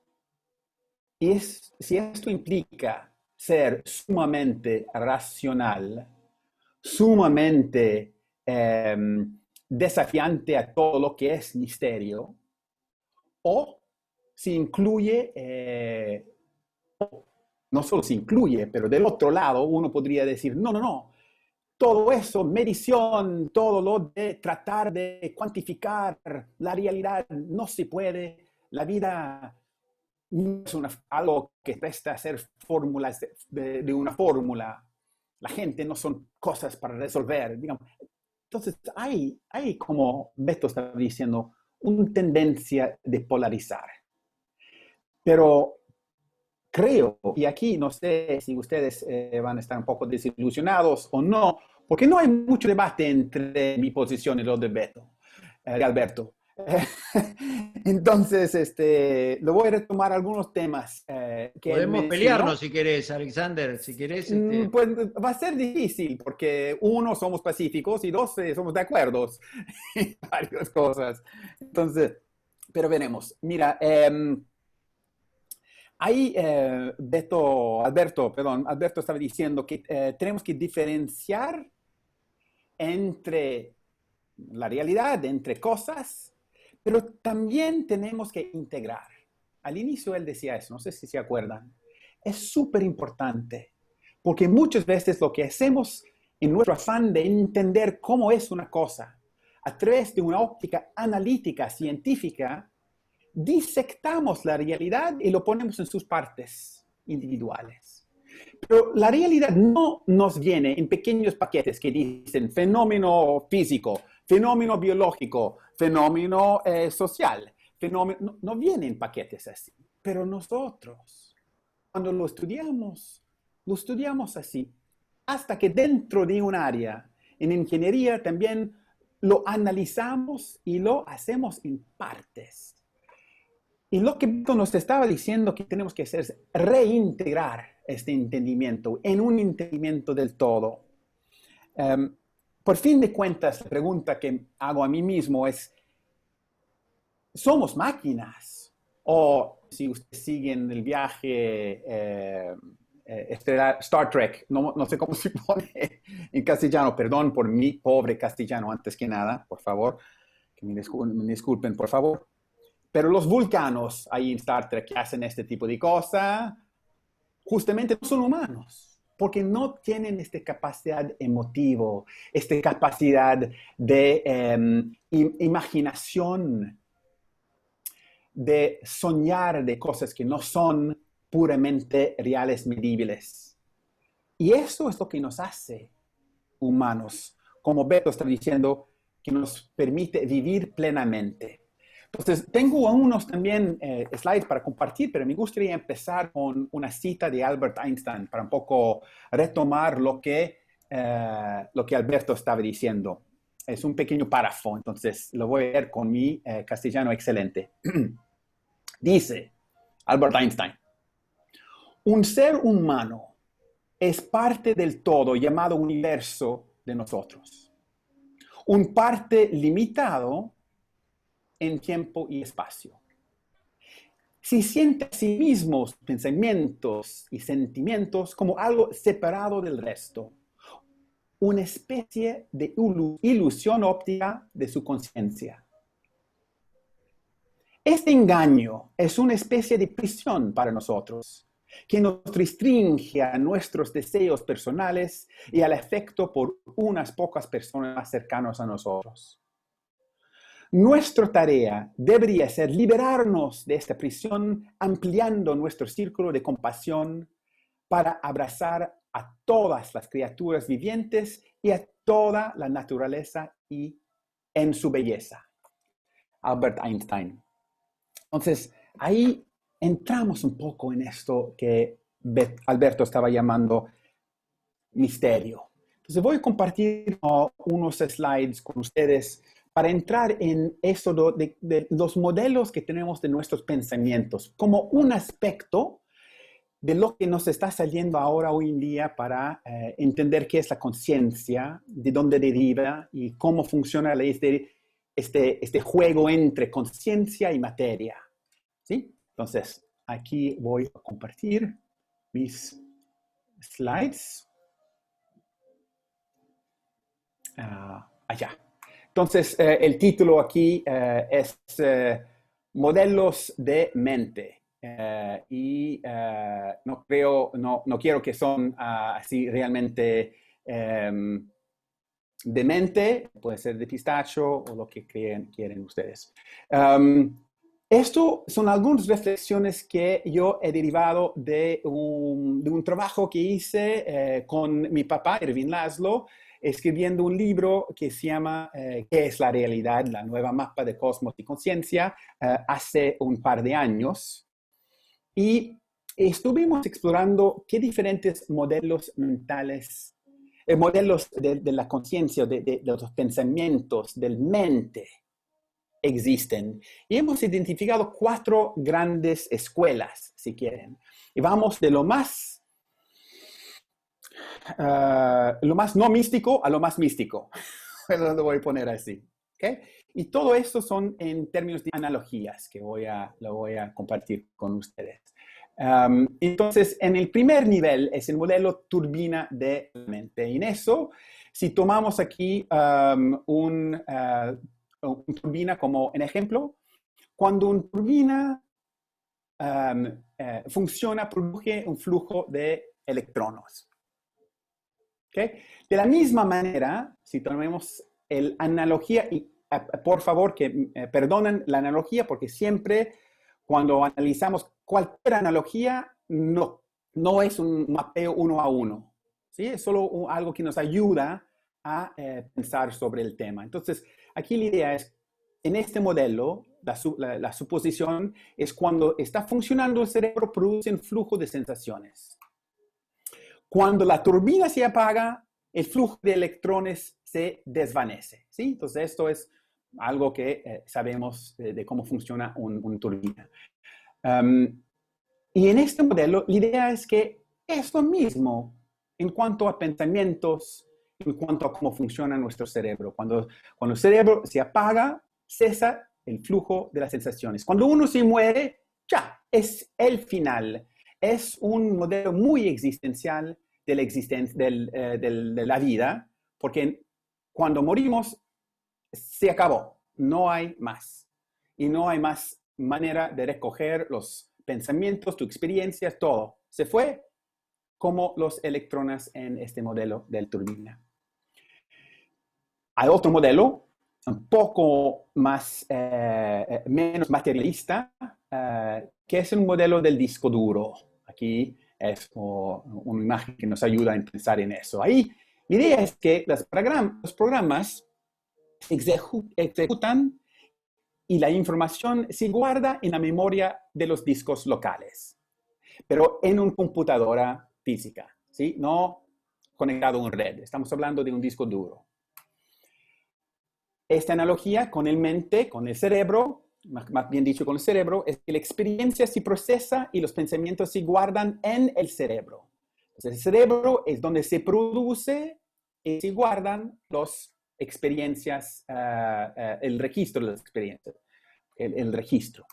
y si esto implica ser sumamente racional, sumamente desafiante a todo lo que es misterio, o si incluye, no solo si incluye, pero del otro lado uno podría decir, no, todo eso, medición, todo lo de tratar de cuantificar la realidad, no se puede. La vida no es algo que presta a ser fórmulas de una fórmula. La gente no son cosas para resolver, digamos. Entonces, hay, como Beto está diciendo, una tendencia de polarizar. Pero creo, y aquí no sé si ustedes van a estar un poco desilusionados o no, porque no hay mucho debate entre mi posición y lo de Beto, de Alberto. Entonces, lo voy a retomar algunos temas que podemos pelearnos si querés, Alexander, si querés. Pues va a ser difícil, porque uno, somos pacíficos, y dos, somos de acuerdo en varias cosas. Entonces, pero veremos. Mira, ahí Alberto estaba diciendo que tenemos que diferenciar entre la realidad, entre cosas, pero también tenemos que integrar. Al inicio él decía eso, no sé si se acuerdan. Es súper importante, porque muchas veces lo que hacemos en nuestro afán de entender cómo es una cosa, a través de una óptica analítica, científica, disectamos la realidad y lo ponemos en sus partes individuales. Pero la realidad no nos viene en pequeños paquetes que dicen fenómeno físico, fenómeno biológico, fenómeno social. No viene en paquetes así. Pero nosotros, cuando lo estudiamos así, hasta que dentro de un área, en ingeniería también lo analizamos y lo hacemos en partes. Y lo que nos estaba diciendo que tenemos que hacer es reintegrar este entendimiento en un entendimiento del todo. Por fin de cuentas, la pregunta que hago a mí mismo es, ¿somos máquinas? O si ustedes siguen el viaje Star Trek, no sé cómo se pone en castellano, perdón por mi pobre castellano antes que nada, por favor, que me disculpen, por favor. Pero los vulcanos ahí en Star Trek que hacen este tipo de cosas, justamente no son humanos, porque no tienen esta capacidad emotiva, esta capacidad de imaginación, de soñar de cosas que no son puramente reales, medibles. Y eso es lo que nos hace humanos, como Beto está diciendo, que nos permite vivir plenamente. Entonces, tengo unos también slides para compartir, pero me gustaría empezar con una cita de Albert Einstein para un poco retomar lo que Alberto estaba diciendo. Es un pequeño párrafo, entonces lo voy a leer con mi castellano excelente. Dice Albert Einstein: un ser humano es parte del todo llamado universo de nosotros. Un parte limitado en tiempo y espacio. Si siente a sí mismos pensamientos y sentimientos como algo separado del resto, una especie de ilusión óptica de su conciencia. Este engaño es una especie de prisión para nosotros, que nos restringe a nuestros deseos personales y al afecto por unas pocas personas más cercanas a nosotros. Nuestra tarea debería ser liberarnos de esta prisión, ampliando nuestro círculo de compasión para abrazar a todas las criaturas vivientes y a toda la naturaleza y en su belleza. Albert Einstein. Entonces, ahí entramos un poco en esto que Alberto estaba llamando misterio. Entonces, voy a compartir unos slides con ustedes para entrar en eso de los modelos que tenemos de nuestros pensamientos, como un aspecto de lo que nos está saliendo ahora hoy en día para entender qué es la conciencia, de dónde deriva y cómo funciona este juego entre conciencia y materia. ¿Sí? Entonces, aquí voy a compartir mis slides. Allá. Entonces, el título aquí es Modelos de mente. No quiero que son así realmente de mente, puede ser de pistacho o lo que quieren ustedes. Esto son algunas reflexiones que yo he derivado de un trabajo que hice con mi papá, Ervin Laszlo, escribiendo un libro que se llama ¿Qué es la realidad? La nueva mapa de cosmos y conciencia, hace un par de años. Y estuvimos explorando qué diferentes modelos mentales, modelos de la conciencia, de los pensamientos, del mente, existen. Y hemos identificado 4 grandes escuelas, si quieren. Y vamos de lo más no místico a lo más místico. Lo voy a poner así. ¿Okay? Y todo esto son en términos de analogías que lo voy a compartir con ustedes. Entonces, en el primer nivel es el modelo turbina de la mente. Y en eso, si tomamos aquí un turbina como un ejemplo, cuando una turbina funciona, produce un flujo de electrones. ¿Okay? De la misma manera, si tomemos la analogía, y por favor que perdonen la analogía, porque siempre cuando analizamos cualquier analogía, no es un mapeo 1 a 1. ¿Sí? Es solo algo que nos ayuda a pensar sobre el tema. Entonces, aquí la idea es, en este modelo, la suposición es cuando está funcionando el cerebro, produce un flujo de sensaciones. Cuando la turbina se apaga, el flujo de electrones se desvanece. ¿Sí? Entonces, esto es algo que sabemos de cómo funciona una turbina. Y en este modelo, la idea es que es lo mismo en cuanto a pensamientos, en cuanto a cómo funciona nuestro cerebro. Cuando el cerebro se apaga, cesa el flujo de las sensaciones. Cuando uno se muere, ya, es el final. Es un modelo muy existencial de la existencia de la vida, porque cuando morimos, se acabó. No hay más. Y no hay más manera de recoger los pensamientos, tus experiencias, todo. Se fue como los electrones en este modelo del turbina. Hay otro modelo, un poco más, menos materialista, que es un modelo del disco duro. Aquí es una imagen que nos ayuda a pensar en eso. Ahí, la idea es que los programas ejecutan y la información se guarda en la memoria de los discos locales, pero en una computadora física, ¿sí? No conectado en red. Estamos hablando de un disco duro. Esta analogía con el mente, con el cerebro, más bien dicho con el cerebro, es que la experiencia se procesa y los pensamientos se guardan en el cerebro. Entonces, el cerebro es donde se produce y se guardan las experiencias, el registro de las experiencias, el registro.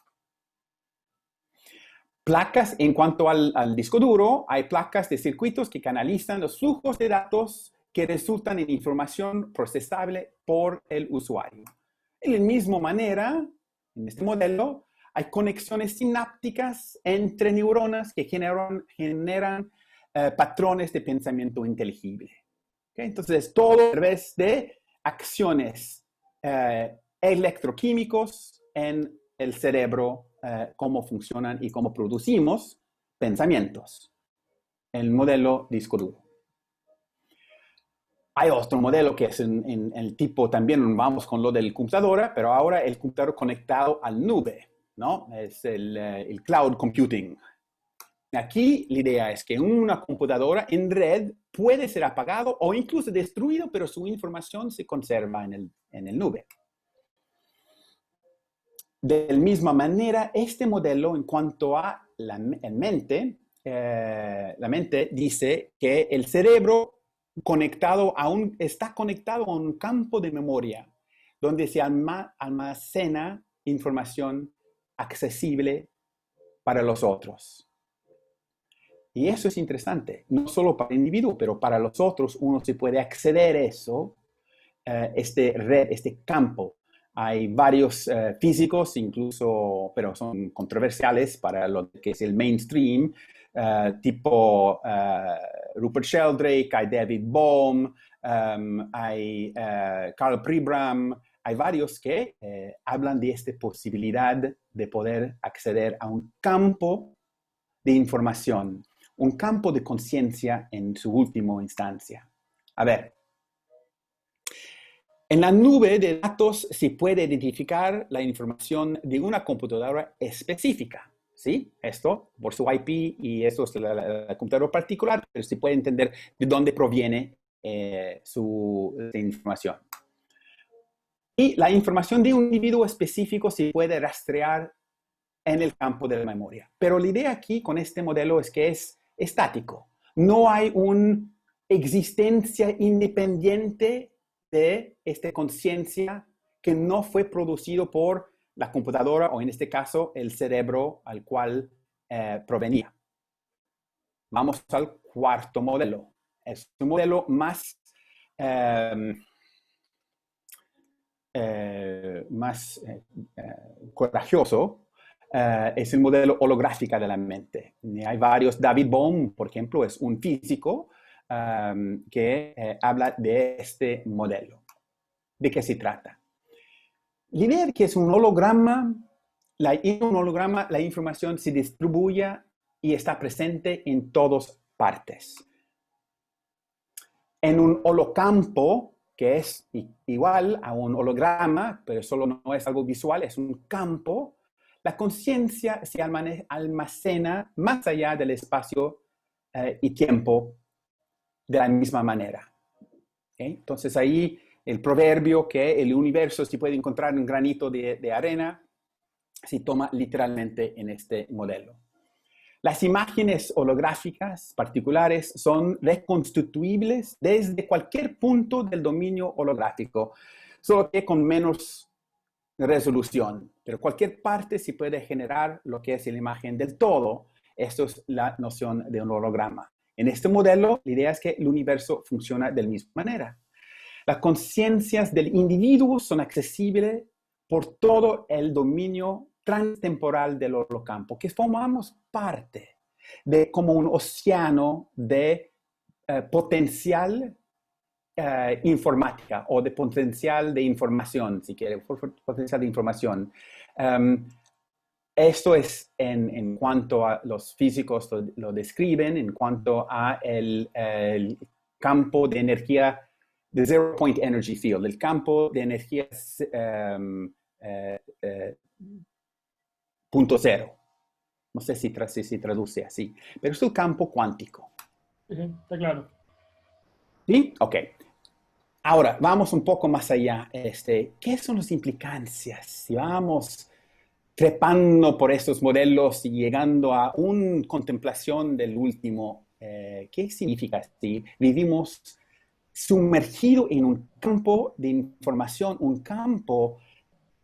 Placas, en cuanto al disco duro, hay placas de circuitos que canalizan los flujos de datos que resultan en información procesable por el usuario. De la misma manera, en este modelo, hay conexiones sinápticas entre neuronas que generan patrones de pensamiento inteligible. ¿Okay? Entonces, todo a través de acciones electroquímicos en el cerebro, cómo funcionan y cómo producimos pensamientos. El modelo disco duro. Hay otro modelo que es en el tipo, también vamos con lo del computadora, pero ahora el computador conectado a la nube, ¿no? Es el cloud computing. Aquí la idea es que una computadora en red puede ser apagado o incluso destruido, pero su información se conserva en el nube. De la misma manera, este modelo en cuanto a la mente dice que el cerebro está conectado a un campo de memoria donde se almacena información accesible para los otros. Y eso es interesante, no solo para el individuo, pero para los otros uno se puede acceder a eso, este campo. Hay varios físicos, incluso, pero son controversiales para lo que es el mainstream, tipo Rupert Sheldrake, hay David Bohm, hay Karl Pribram, hay varios que hablan de esta posibilidad de poder acceder a un campo de información, un campo de conciencia en su última instancia. A ver, en la nube de datos se puede identificar la información de una computadora específica, ¿sí? Esto por su IP y esto es la computadora particular, pero se puede entender de dónde proviene su información. Y la información de un individuo específico se puede rastrear en el campo de la memoria. Pero la idea aquí con este modelo es que es estático. No hay una existencia independiente de esta conciencia que no fue producido por la computadora o en este caso el cerebro al cual provenía. Vamos al cuarto modelo. Es un modelo más corajoso. Es el modelo holográfico de la mente. Hay varios. David Bohm, por ejemplo, es un físico que habla de este modelo. ¿De qué se trata? La idea es que es un holograma. En un holograma la información se distribuye y está presente en todas partes. En un holocampo, que es igual a un holograma, pero solo no es algo visual, es un campo, la conciencia se almacena más allá del espacio y tiempo de la misma manera. ¿Okay? Entonces ahí el proverbio que el universo se puede encontrar en un granito de arena se toma literalmente en este modelo. Las imágenes holográficas particulares son reconstituibles desde cualquier punto del dominio holográfico, solo que con menos resolución. Pero cualquier parte se puede generar lo que es la imagen del todo. Esto es la noción de un holograma. En este modelo, la idea es que el universo funciona de la misma manera. Las conciencias del individuo son accesibles por todo el dominio transtemporal del holocampo, que formamos parte de como un océano de potencial informática o de potencial de información, si quiere, potencial de información. Esto es en cuanto a los físicos lo describen, en cuanto a el campo de energía, the zero point energy field, el campo de energía punto cero. No sé si se traduce así, pero es el campo cuántico. Está claro. ¿Sí? Ok. Ahora, vamos un poco más allá. ¿Qué son las implicancias? Si vamos trepando por estos modelos y llegando a una contemplación del último, ¿qué significa si vivimos sumergido en un campo de información, un campo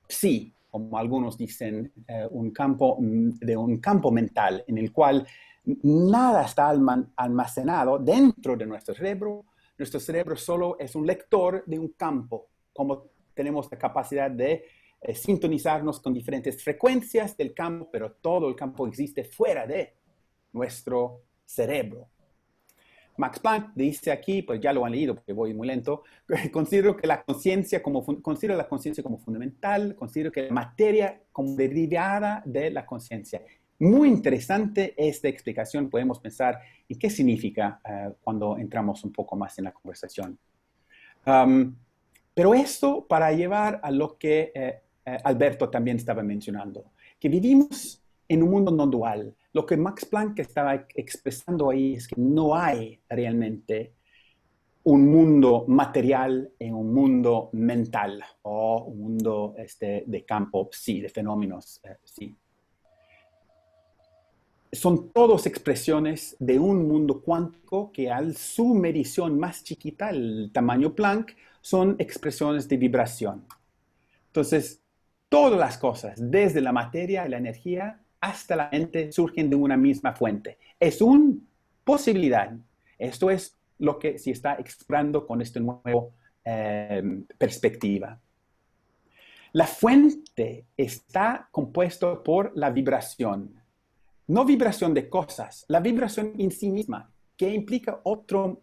psi, como algunos dicen, un campo mental en el cual nada está almacenado dentro de nuestro cerebro? Nuestro cerebro solo es un lector de un campo, como tenemos la capacidad de sintonizarnos con diferentes frecuencias del campo, pero todo el campo existe fuera de nuestro cerebro. Max Planck dice aquí, pues ya lo han leído porque voy muy lento, considero la conciencia como fundamental, considero que la materia como derivada de la conciencia. Muy interesante esta explicación, podemos pensar en qué significa cuando entramos un poco más en la conversación. Pero esto para llevar a lo que Alberto también estaba mencionando, que vivimos en un mundo no dual. Lo que Max Planck estaba expresando ahí es que no hay realmente un mundo material en un mundo mental o un mundo de campo psi, de fenómenos psi. Son todas expresiones de un mundo cuántico que al su medición más chiquita, el tamaño Planck, son expresiones de vibración. Entonces, todas las cosas, desde la materia y la energía hasta la mente, surgen de una misma fuente. Es una posibilidad. Esto es lo que se está explorando con esta nueva perspectiva. La fuente está compuesta por la vibración. No vibración de cosas, la vibración en sí misma, que implica otro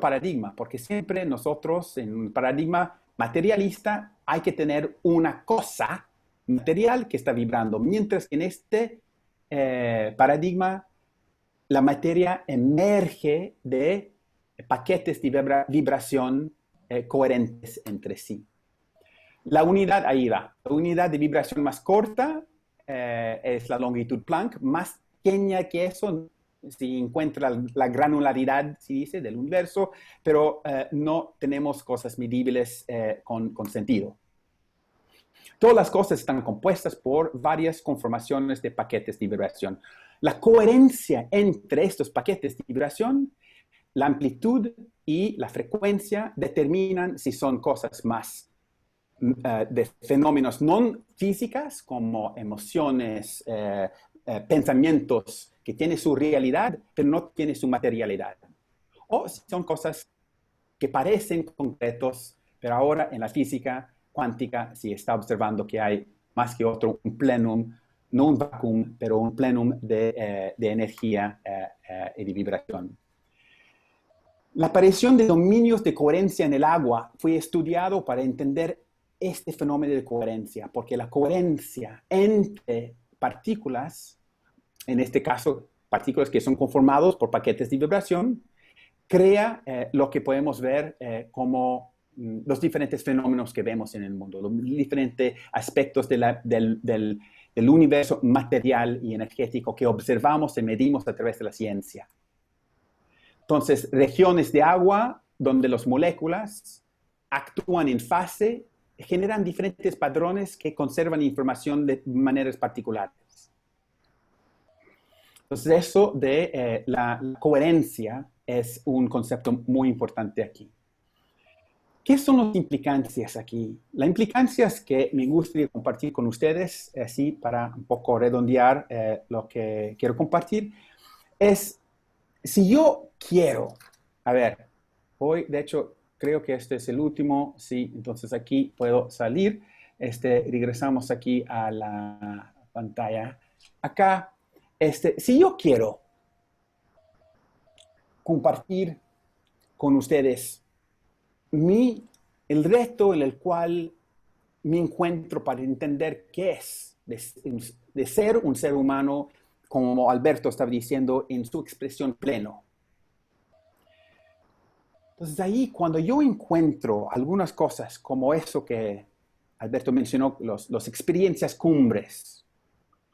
paradigma, porque siempre nosotros en un paradigma materialista hay que tener una cosa material que está vibrando, mientras que en este paradigma la materia emerge de paquetes de vibración coherentes entre sí. La unidad, ahí va, la unidad de vibración más corta es la longitud Planck, más pequeña que eso, se encuentra la granularidad, se dice, del universo, pero no tenemos cosas medibles con sentido. Todas las cosas están compuestas por varias conformaciones de paquetes de vibración. La coherencia entre estos paquetes de vibración, la amplitud y la frecuencia determinan si son cosas más de fenómenos no físicas como emociones, pensamientos que tienen su realidad, pero no tienen su materialidad. O si son cosas que parecen concretos, pero ahora en la física cuántica se está observando que hay más que otro, un plenum, no un vacuum, pero un plenum de energía y de vibración. La aparición de dominios de coherencia en el agua fue estudiado para entender este fenómeno de coherencia, porque la coherencia entre partículas, en este caso partículas que son conformados por paquetes de vibración, crea lo que podemos ver como los diferentes fenómenos que vemos en el mundo, los diferentes aspectos del universo material y energético que observamos y medimos a través de la ciencia. Entonces, regiones de agua donde las moléculas actúan en fase generan diferentes patrones que conservan información de maneras particulares. Entonces, eso de la coherencia es un concepto muy importante aquí. ¿Qué son las implicancias aquí? Las implicancias que me gustaría compartir con ustedes, así para un poco redondear lo que quiero compartir, es si yo quiero, a ver, hoy de hecho creo que este es el último, sí, entonces aquí puedo salir, regresamos aquí a la pantalla. Acá, si yo quiero compartir con ustedes el reto en el cual me encuentro para entender qué es de ser un ser humano, como Alberto estaba diciendo, en su expresión pleno. Entonces ahí, cuando yo encuentro algunas cosas como eso que Alberto mencionó las experiencias cumbres,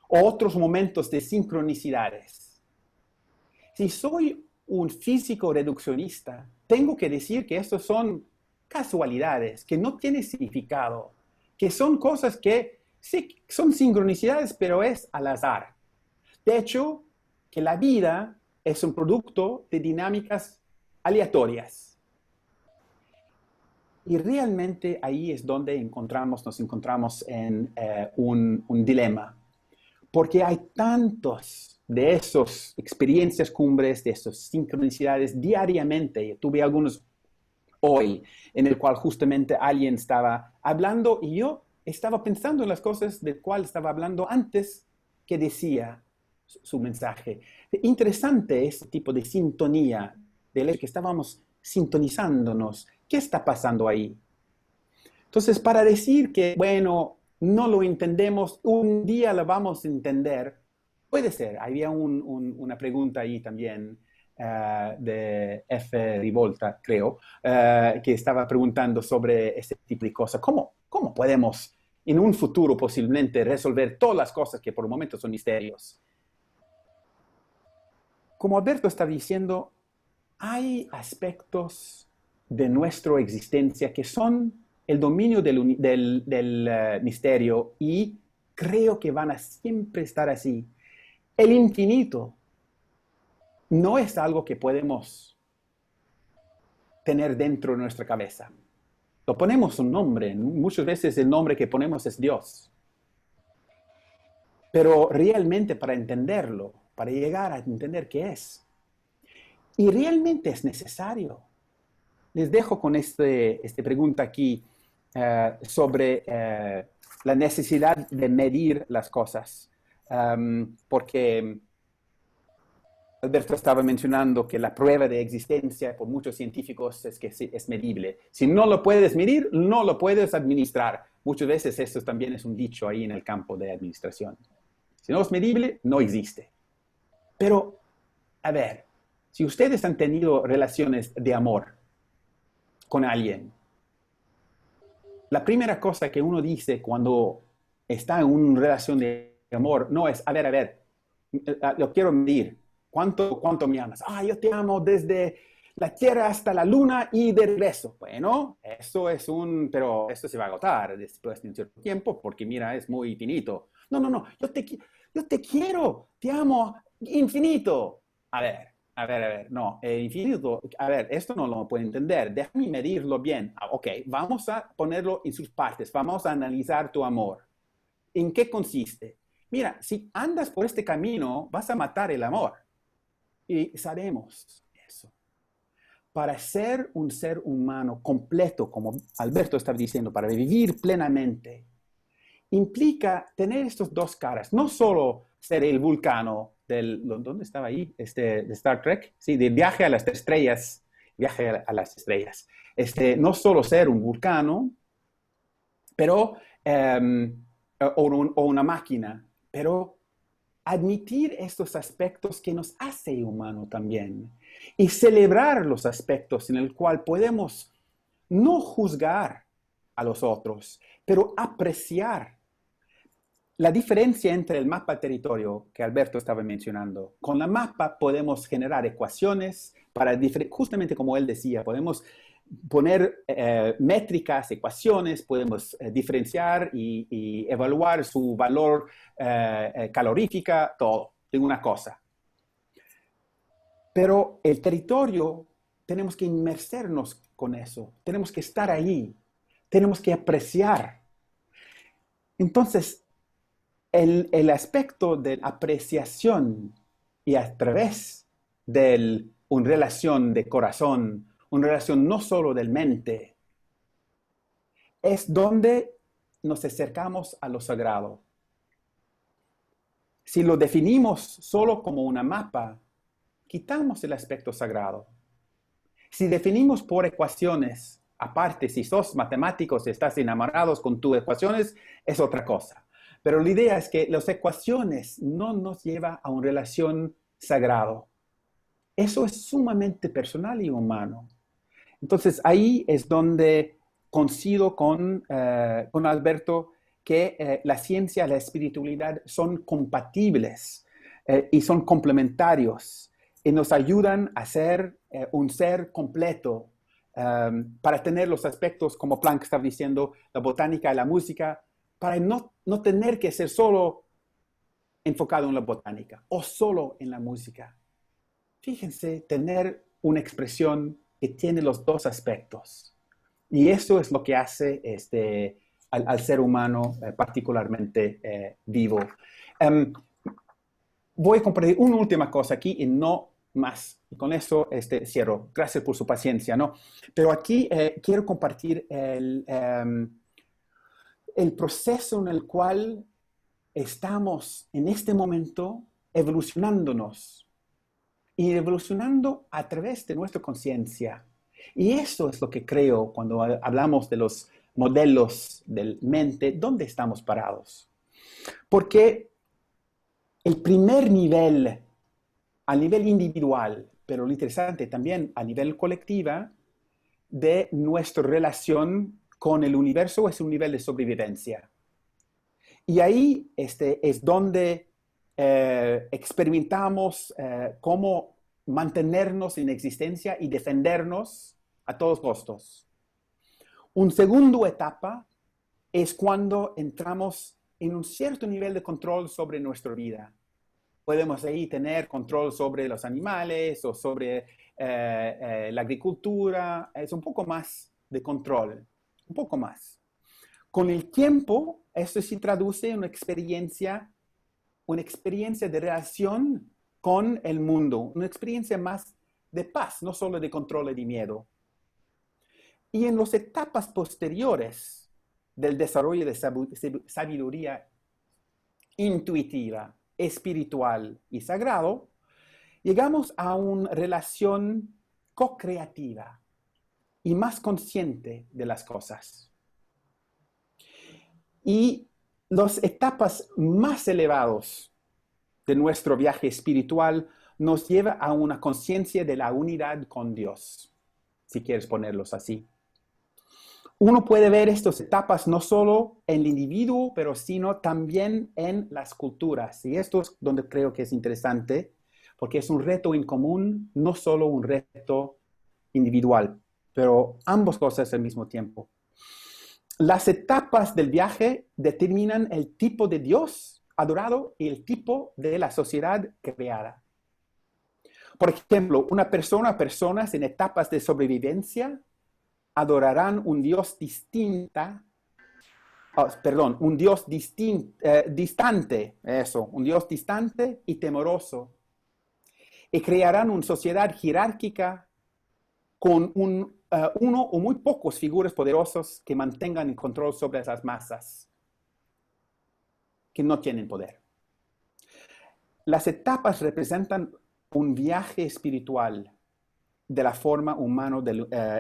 otros momentos de sincronicidades. Si soy un físico reduccionista, tengo que decir que estos son casualidades, que no tienen significado, que son cosas que sí son sincronicidades, pero es al azar. De hecho, que la vida es un producto de dinámicas aleatorias. Y realmente ahí es donde nos encontramos en un dilema, porque hay tantos de esas experiencias cumbres, de esas sincronicidades diariamente. Yo tuve algunos hoy, en el cual justamente alguien estaba hablando y yo estaba pensando en las cosas del cual estaba hablando antes que decía su mensaje. Interesante este tipo de sintonía, del hecho que estábamos sintonizándonos. ¿Qué está pasando ahí? Entonces, para decir que, bueno, no lo entendemos, un día lo vamos a entender, puede ser. Había una pregunta ahí también de F. Rivolta, creo, que estaba preguntando sobre este tipo de cosas. ¿Cómo podemos en un futuro posiblemente resolver todas las cosas que por el momento son misterios? Como Alberto está diciendo, hay aspectos de nuestra existencia que son el dominio del misterio y creo que van a siempre estar así. El infinito no es algo que podemos tener dentro de nuestra cabeza. Lo ponemos un nombre, muchas veces el nombre que ponemos es Dios. Pero realmente para entenderlo, para llegar a entender qué es, y realmente es necesario. Les dejo con esta pregunta aquí sobre la necesidad de medir las cosas, porque Alberto estaba mencionando que la prueba de existencia por muchos científicos es que es medible. Si no lo puedes medir, no lo puedes administrar. Muchas veces esto también es un dicho ahí en el campo de administración. Si no es medible, no existe. Pero, a ver, si ustedes han tenido relaciones de amor con alguien, la primera cosa que uno dice cuando está en una relación de amor no es, a ver, lo quiero medir. ¿Cuánto me amas? Yo te amo desde la Tierra hasta la Luna y de regreso. Bueno, eso es pero esto se va a agotar después de un cierto tiempo porque, mira, es muy finito. No, yo te quiero, te amo infinito. A ver, no, infinito, esto no lo puedo entender, déjame medirlo bien. Ok, vamos a ponerlo en sus partes, vamos a analizar tu amor. ¿En qué consiste? Mira, si andas por este camino, vas a matar el amor. Y sabemos eso. Para ser un ser humano completo, como Alberto estaba diciendo, para vivir plenamente, implica tener estas dos caras, no solo ser el vulcano ¿dónde estaba ahí? De Star Trek, sí, de viaje a las estrellas, no solo ser un vulcano, pero, o una máquina, pero admitir estos aspectos que nos hace humano también y celebrar los aspectos en el cual podemos no juzgar a los otros, pero apreciar. La diferencia entre el mapa territorio que Alberto estaba mencionando, con la mapa podemos generar ecuaciones para, justamente como él decía, podemos poner métricas, ecuaciones, podemos diferenciar y evaluar su valor calorífica, todo, de una cosa. Pero el territorio, tenemos que inmersernos con eso, tenemos que estar ahí, tenemos que apreciar. Entonces, el aspecto de apreciación y a través de una relación de corazón, una relación no solo del mente, es donde nos acercamos a lo sagrado. Si lo definimos solo como una mapa, quitamos el aspecto sagrado. Si definimos por ecuaciones, aparte, si sos matemáticos y estás enamorados con tus ecuaciones, es otra cosa. Pero la idea es que las ecuaciones no nos llevan a una relación sagrado. Eso es sumamente personal y humano. Entonces, ahí es donde coincido con Alberto que la ciencia y la espiritualidad son compatibles y son complementarios y nos ayudan a ser un ser completo para tener los aspectos, como Planck estaba diciendo, la botánica y la música, para no tener que ser solo enfocado en la botánica o solo en la música. Fíjense, tener una expresión que tiene los dos aspectos. Y eso es lo que hace al ser humano particularmente vivo. Voy a compartir una última cosa aquí y no más. Y con eso cierro. Gracias por su paciencia, ¿no? Pero aquí quiero compartir el proceso en el cual estamos en este momento evolucionándonos y evolucionando a través de nuestra conciencia. Y eso es lo que creo cuando hablamos de los modelos del mente, ¿dónde estamos parados? Porque el primer nivel, a nivel individual, pero lo interesante también a nivel colectiva, de nuestra relación con el universo es un nivel de sobrevivencia. Y ahí es donde experimentamos cómo mantenernos en existencia y defendernos a todos costos. Una segunda etapa es cuando entramos en un cierto nivel de control sobre nuestra vida. Podemos ahí tener control sobre los animales o sobre la agricultura. Es un poco más de control, un poco más. Con el tiempo, esto se traduce en una experiencia de relación con el mundo, una experiencia más de paz, no solo de control y de miedo. Y en las etapas posteriores del desarrollo de sabiduría intuitiva, espiritual y sagrado, llegamos a una relación co-creativa y más consciente de las cosas. Y las etapas más elevadas de nuestro viaje espiritual nos lleva a una conciencia de la unidad con Dios, si quieres ponerlos así. Uno puede ver estas etapas no solo en el individuo, pero sino también en las culturas. Y esto es donde creo que es interesante, porque es un reto en común, no solo un reto individual, pero ambas cosas al mismo tiempo. Las etapas del viaje determinan el tipo de Dios adorado y el tipo de la sociedad creada. Por ejemplo, personas en etapas de sobrevivencia adorarán un Dios distante y temeroso. Y crearán una sociedad jerárquica con uno o muy pocos figuras poderosos que mantengan el control sobre las masas, que no tienen poder. Las etapas representan un viaje espiritual de la forma humana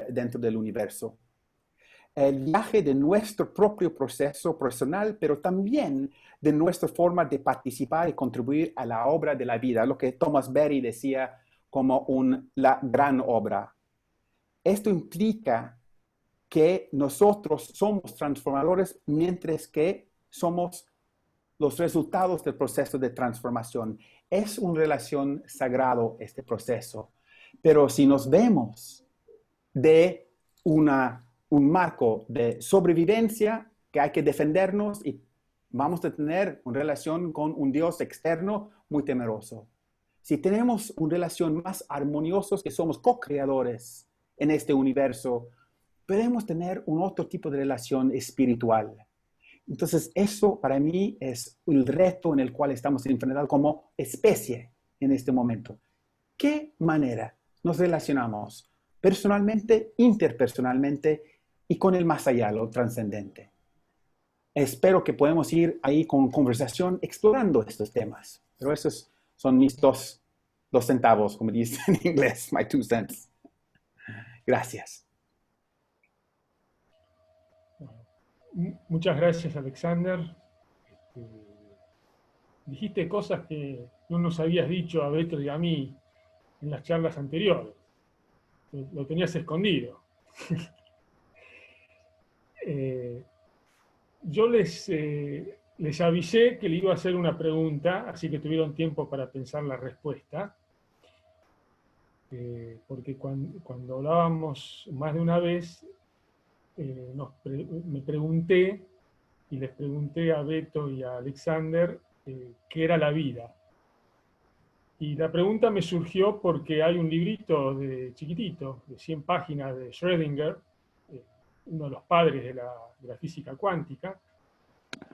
dentro del universo. El viaje de nuestro propio proceso personal, pero también de nuestra forma de participar y contribuir a la obra de la vida, lo que Thomas Berry decía como la gran obra. Esto implica que nosotros somos transformadores mientras que somos los resultados del proceso de transformación. Es una relación sagrada este proceso. Pero si nos vemos de un marco de sobrevivencia que hay que defendernos y vamos a tener una relación con un Dios externo muy temeroso. Si tenemos una relación más armoniosa, que somos co-creadores en este universo, podemos tener un otro tipo de relación espiritual. Entonces, eso para mí es el reto en el cual estamos enfrentados como especie en este momento. ¿Qué manera nos relacionamos personalmente, interpersonalmente y con el más allá, lo trascendente? Espero que podamos ir ahí con conversación explorando estos temas. Pero esos son mis dos centavos, como dicen en inglés, my 2 cents. Gracias. Muchas gracias, Alexander. Dijiste cosas que no nos habías dicho a Beto y a mí en las charlas anteriores. Lo tenías escondido. yo les avisé que le iba a hacer una pregunta, así que tuvieron tiempo para pensar la respuesta. Porque cuando hablábamos más de una vez, me pregunté, y les pregunté a Beto y a Alexander, qué era la vida. Y la pregunta me surgió porque hay un librito chiquitito, de 100 páginas, de Schrödinger, uno de los padres de la física cuántica,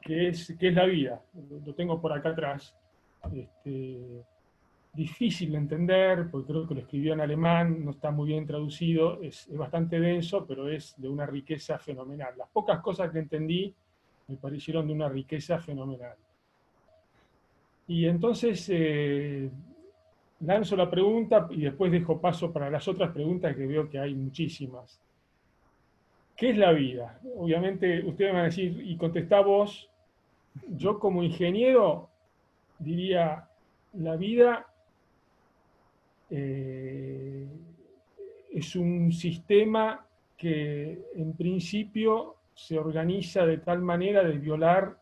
que es la vida. Lo tengo por acá atrás. Difícil de entender, porque creo que lo escribió en alemán, no está muy bien traducido, es bastante denso, pero es de una riqueza fenomenal. Las pocas cosas que entendí me parecieron de una riqueza fenomenal. Y entonces lanzo la pregunta y después dejo paso para las otras preguntas, que veo que hay muchísimas. ¿Qué es la vida? Obviamente ustedes van a decir, y contestá vos, yo como ingeniero diría, la vida es un sistema que en principio se organiza de tal manera de violar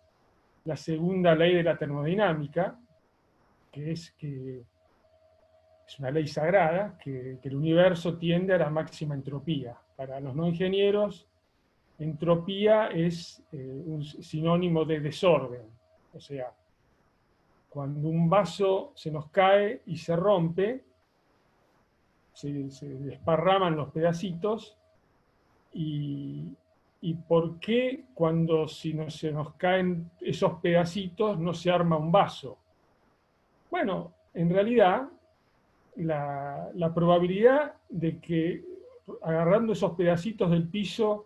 la segunda ley de la termodinámica, que es una ley sagrada, que el universo tiende a la máxima entropía. Para los no ingenieros, entropía es un sinónimo de desorden. O sea, cuando un vaso se nos cae y se rompe, se desparraman los pedacitos, y por qué cuando se nos caen esos pedacitos no se arma un vaso. Bueno, en realidad la probabilidad de que agarrando esos pedacitos del piso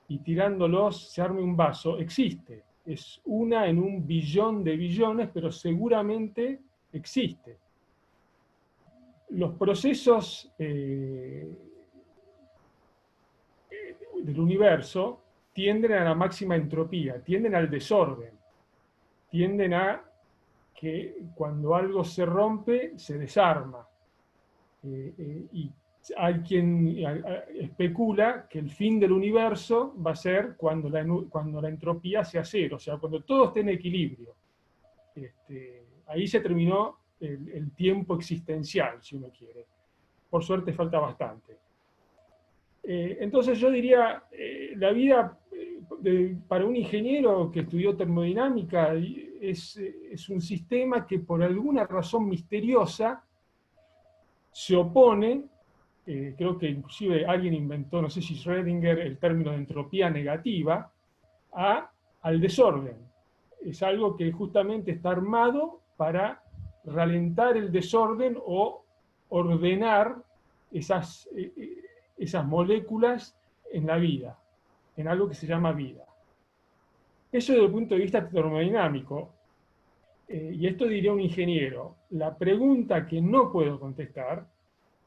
y tirándolos se arme un vaso existe. Es una en un billón de billones, pero seguramente existe. Los procesos del universo tienden a la máxima entropía, tienden al desorden, tienden a que cuando algo se rompe, se desarma. Y hay quien especula que el fin del universo va a ser cuando la entropía sea cero, o sea, cuando todo esté en equilibrio. Ahí se terminó el tiempo existencial, si uno quiere. Por suerte falta bastante. Entonces yo diría, la vida para un ingeniero que estudió termodinámica es un sistema que por alguna razón misteriosa se opone, creo que inclusive alguien inventó, no sé si Schrödinger, el término de entropía negativa, al desorden. Es algo que justamente está armado para ralentar el desorden o ordenar esas moléculas en la vida, en algo que se llama vida. Eso desde el punto de vista termodinámico, y esto diría un ingeniero, la pregunta que no puedo contestar,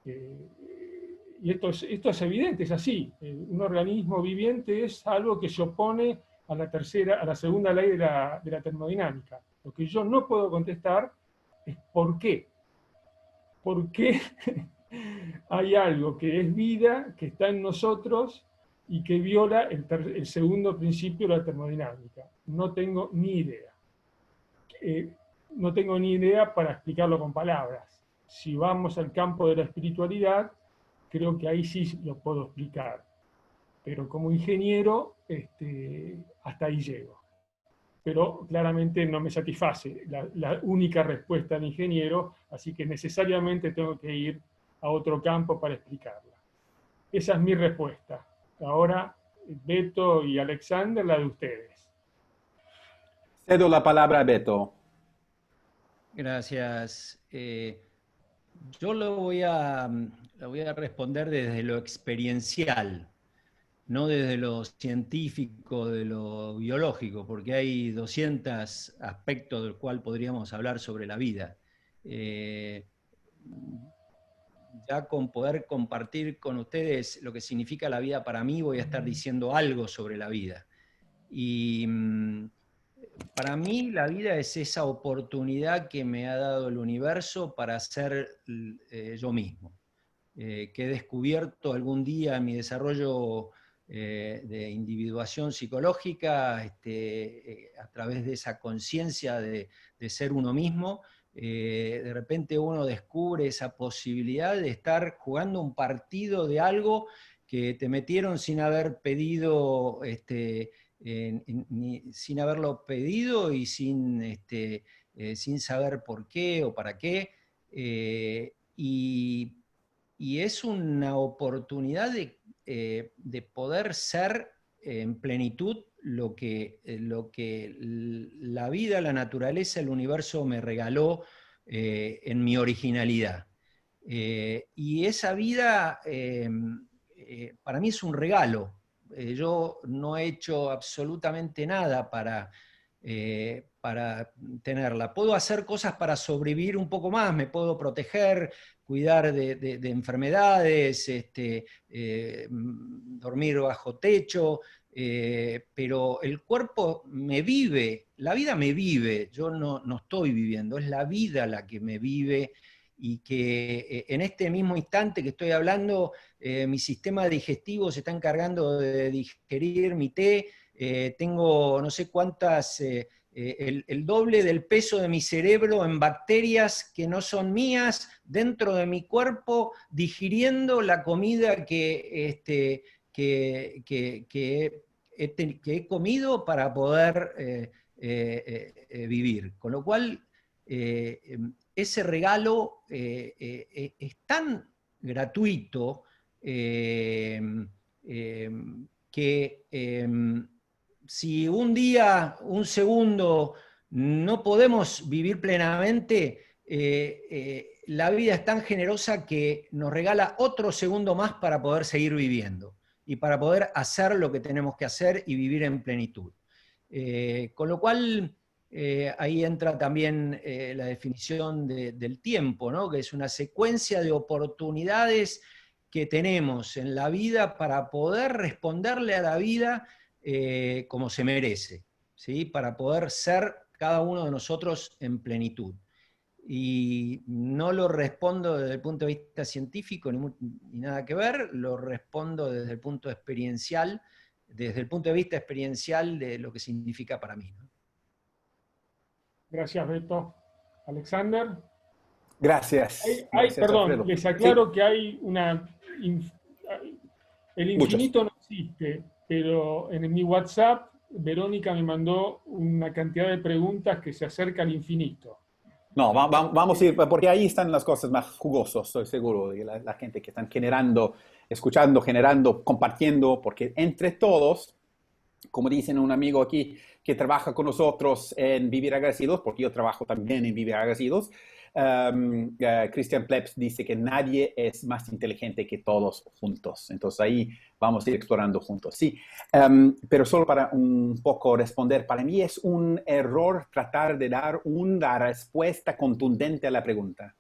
y esto es evidente, es así, un organismo viviente es algo que se opone a la segunda ley de la termodinámica. Lo que yo no puedo contestar es ¿por qué? ¿Por qué hay algo que es vida, que está en nosotros y que viola el segundo principio de la termodinámica? No tengo ni idea. No tengo ni idea para explicarlo con palabras. Si vamos al campo de la espiritualidad, creo que ahí sí lo puedo explicar. Pero como ingeniero, hasta ahí llego. Pero claramente no me satisface la única respuesta del ingeniero, así que necesariamente tengo que ir a otro campo para explicarla. Esa es mi respuesta. Ahora, Beto y Alexander, la de ustedes. Cedo la palabra a Beto. Gracias. Yo lo voy a responder desde lo experiencial, no desde lo científico, de lo biológico, porque hay 200 aspectos del cual podríamos hablar sobre la vida. Ya con poder compartir con ustedes lo que significa la vida para mí, voy a estar diciendo algo sobre la vida. Y para mí la vida es esa oportunidad que me ha dado el universo para ser yo mismo. Que he descubierto algún día en mi desarrollo de individuación psicológica, a través de esa conciencia de ser uno mismo. De repente uno descubre esa posibilidad de estar jugando un partido de algo que te metieron sin haber pedido, sin haberlo pedido y sin saber por qué o para qué. Y es una oportunidad de poder ser en plenitud lo que la vida, la naturaleza, el universo me regaló en mi originalidad. Y esa vida para mí es un regalo. Yo no he hecho absolutamente nada para tenerla. Puedo hacer cosas para sobrevivir un poco más, me puedo proteger, cuidar de enfermedades, dormir bajo techo, pero el cuerpo me vive, la vida me vive, yo no estoy viviendo, es la vida la que me vive, y que en este mismo instante que estoy hablando, mi sistema digestivo se está encargando de digerir mi té, tengo no sé cuántas, el doble del peso de mi cerebro en bacterias que no son mías dentro de mi cuerpo, digiriendo la comida que he comido para poder vivir. Con lo cual, ese regalo es tan gratuito que si un día, un segundo, no podemos vivir plenamente, la vida es tan generosa que nos regala otro segundo más para poder seguir viviendo y para poder hacer lo que tenemos que hacer y vivir en plenitud. Con lo cual, ahí entra también la definición del tiempo, ¿no? Que es una secuencia de oportunidades que tenemos en la vida para poder responderle a la vida como se merece, ¿sí? Para poder ser cada uno de nosotros en plenitud. Y no lo respondo desde el punto de vista científico ni nada que ver, lo respondo desde el punto experiencial, desde el punto de vista experiencial de lo que significa para mí, ¿no? Gracias, Beto. Alexander. Gracias. Gracias, perdón, Alfredo. les aclaro Sí. que hay el infinito no existe, pero en mi WhatsApp Verónica me mandó una cantidad de preguntas que se acerca al infinito. No, vamos a ir, porque ahí están las cosas más jugosas, estoy seguro, de la gente que están generando, escuchando, generando, compartiendo, porque entre todos, como dicen un amigo aquí que trabaja con nosotros en Vivir Agradecidos, porque yo trabajo también en Vivir Agradecidos, Christian Plebs dice que nadie es más inteligente que todos juntos. Entonces ahí vamos a ir explorando juntos. Sí, pero solo para un poco responder, para mí es un error tratar de dar una respuesta contundente a la pregunta.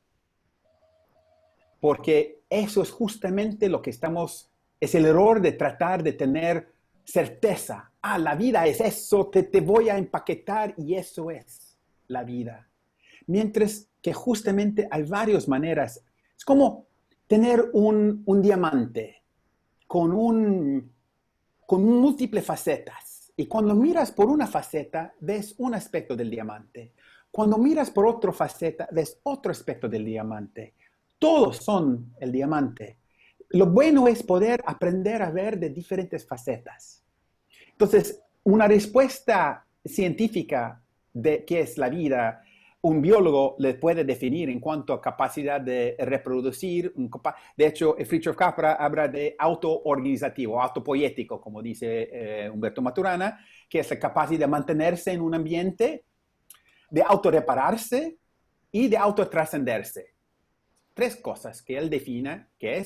Porque eso es justamente lo que es el error de tratar de tener certeza. La vida es eso, te voy a empaquetar y eso es la vida. Mientras que justamente hay varias maneras. Es como tener un diamante con múltiples facetas. Y cuando miras por una faceta, ves un aspecto del diamante. Cuando miras por otra faceta, ves otro aspecto del diamante. Todos son el diamante. Lo bueno es poder aprender a ver de diferentes facetas. Entonces, una respuesta científica de qué es la vida, un biólogo le puede definir en cuanto a capacidad de reproducir. De hecho, Fritjof Capra habla de autoorganizativo, autopoético, como dice Humberto Maturana, que es la capacidad de mantenerse en un ambiente, de autorrepararse y de autotrascenderse. Tres cosas que él define que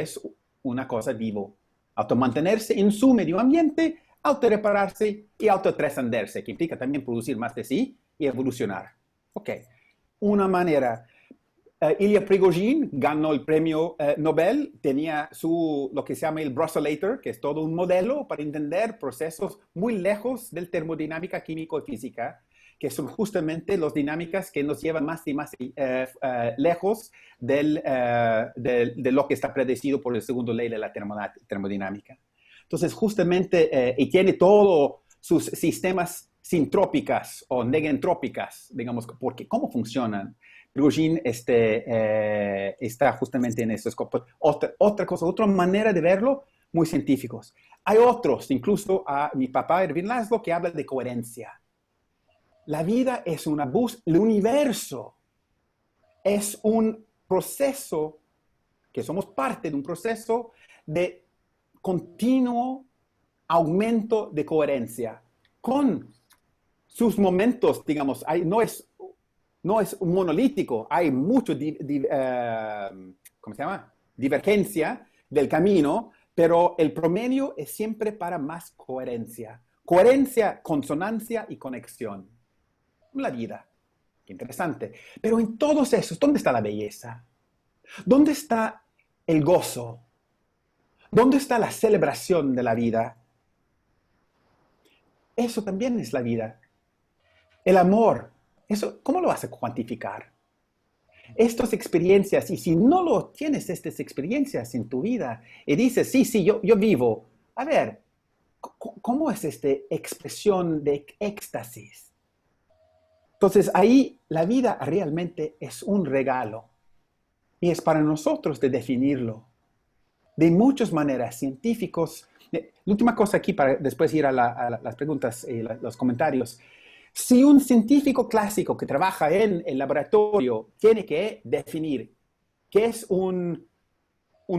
es una cosa vivo. Automantenerse en su medio ambiente, autorrepararse y autotrascenderse, que implica también producir más de sí y evolucionar. Ok, una manera. Ilya Prigozhin ganó el premio Nobel, tenía lo que se llama el Brusselator, que es todo un modelo para entender procesos muy lejos de termodinámica, química y física, que son justamente las dinámicas que nos llevan más y más lejos de lo que está predecido por la segunda ley de la termodinámica. Entonces, justamente, y tiene todos sus sistemas sintrópicas o negentrópicas, digamos, porque ¿cómo funcionan? Prigogine está justamente en eso. Otra cosa, otra manera de verlo, muy científicos. Hay otros, incluso a mi papá, Erwin Laszlo, que habla de coherencia. La vida es una búsqueda, el universo es un proceso, que somos parte de un proceso de continuo aumento de coherencia, con sus momentos, digamos, no es un monolítico, hay mucho, ¿cómo se llama? Divergencia del camino, pero el promedio es siempre para más coherencia. Coherencia, consonancia y conexión. La vida. Qué interesante. Pero en todos esos, ¿dónde está la belleza? ¿Dónde está el gozo? ¿Dónde está la celebración de la vida? Eso también es la vida. El amor, eso, ¿cómo lo vas a cuantificar? Estas experiencias, y si no lo tienes estas experiencias en tu vida, y dices, sí, yo vivo, a ver, ¿cómo es esta expresión de éxtasis? Entonces ahí la vida realmente es un regalo, y es para nosotros de definirlo. De muchas maneras, científicos. La última cosa aquí, para después ir a las preguntas y los comentarios. Si un científico clásico que trabaja en el laboratorio tiene que definir qué es un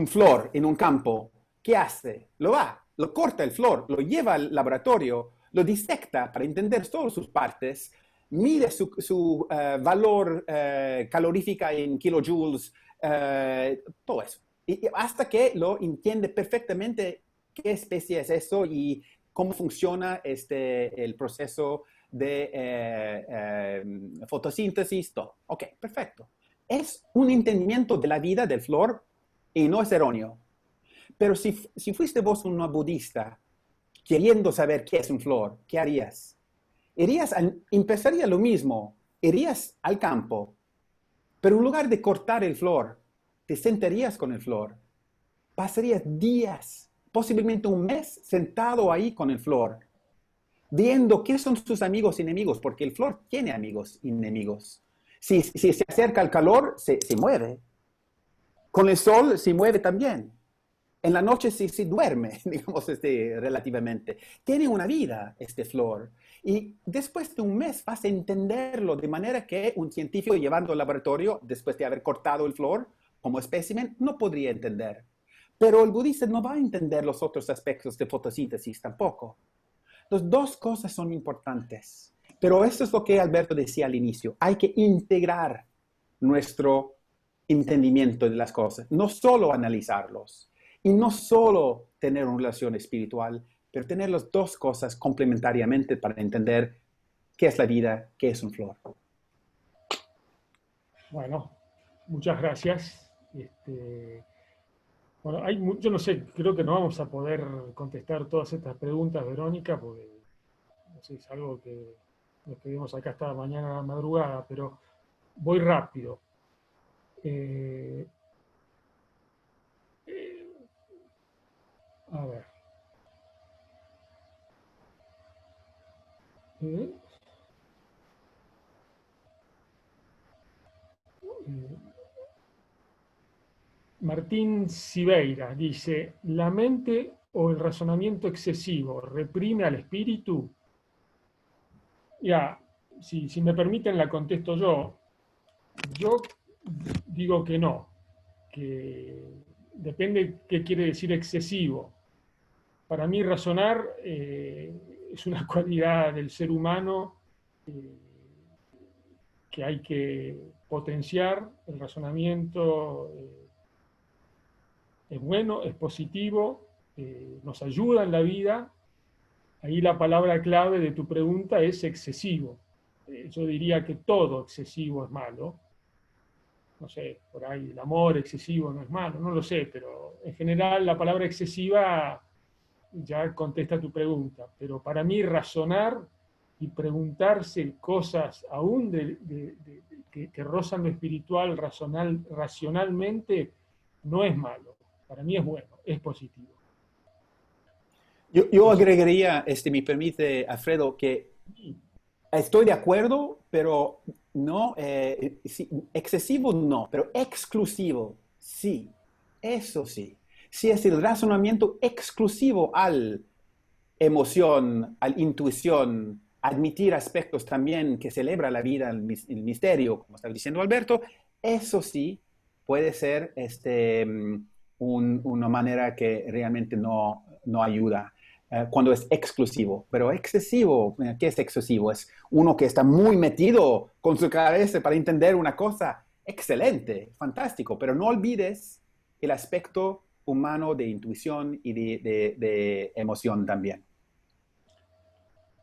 flor en un campo, ¿qué hace? Lo corta el flor, lo lleva al laboratorio, lo disecta para entender todas sus partes, mide su valor calorífica en kilojoules, todo eso. Y hasta que lo entiende perfectamente qué especie es eso y cómo funciona el proceso de fotosíntesis, todo. Ok, perfecto. Es un entendimiento de la vida del flor y no es erróneo. Pero si fuiste vos una budista queriendo saber qué es un flor, ¿qué harías? Empezaría lo mismo, irías al campo, pero en lugar de cortar el flor, te sentarías con el flor. Pasarías días, posiblemente un mes, sentado ahí con el flor, viendo qué son sus amigos y enemigos, porque el flor tiene amigos y enemigos. Si se acerca al calor, se mueve. Con el sol se mueve también. En la noche se duerme, digamos, relativamente. Tiene una vida, flor. Y después de un mes vas a entenderlo de manera que un científico llevando al laboratorio, después de haber cortado el flor como espécimen, no podría entender. Pero el budista no va a entender los otros aspectos de fotosíntesis tampoco. Las dos cosas son importantes. Pero eso es lo que Alberto decía al inicio. Hay que integrar nuestro entendimiento de las cosas, no solo analizarlos. Y no solo tener una relación espiritual, pero tener las dos cosas complementariamente para entender qué es la vida, qué es un flor. Bueno, muchas gracias. Bueno, yo no sé, creo que no vamos a poder contestar todas estas preguntas, Verónica, porque no sé, es algo que nos quedemos acá hasta mañana a la madrugada, pero voy rápido. A ver. Martín Siveira dice, ¿la mente o el razonamiento excesivo reprime al espíritu? Ya, si me permiten la contesto yo. Yo digo que no, que depende qué quiere decir excesivo. Para mí razonar es una cualidad del ser humano que hay que potenciar. El razonamiento es bueno, es positivo, nos ayuda en la vida. Ahí la palabra clave de tu pregunta es excesivo. Yo diría que todo excesivo es malo. No sé, por ahí el amor excesivo no es malo, no lo sé, pero en general la palabra excesiva ya contesta tu pregunta. Pero para mí razonar y preguntarse cosas aún que rozan lo espiritual racionalmente, no es malo. Para mí es bueno, es positivo. Yo agregaría, me permite, Alfredo, que estoy de acuerdo, pero no, sí, excesivo no, pero exclusivo sí, eso sí. Si es el razonamiento exclusivo al emoción, al intuición, admitir aspectos también que celebra la vida, el misterio, como estaba diciendo Alberto, eso sí puede ser una manera que realmente no ayuda. Cuando es exclusivo, pero excesivo, ¿qué es excesivo? Es uno que está muy metido con su cabeza para entender una cosa, excelente, fantástico, pero no olvides el aspecto humano de intuición y de emoción también.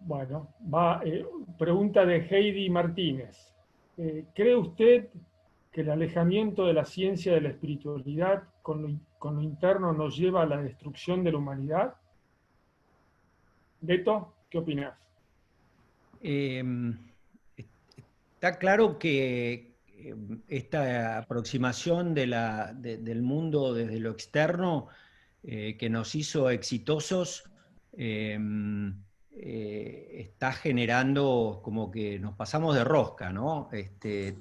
Bueno, pregunta de Heidi Martínez. ¿Cree usted que el alejamiento de la ciencia de la espiritualidad con lo interno nos lleva a la destrucción de la humanidad? Beto, ¿qué opinas? Está claro que esta aproximación del mundo desde lo externo que nos hizo exitosos está generando como que nos pasamos de rosca, ¿no?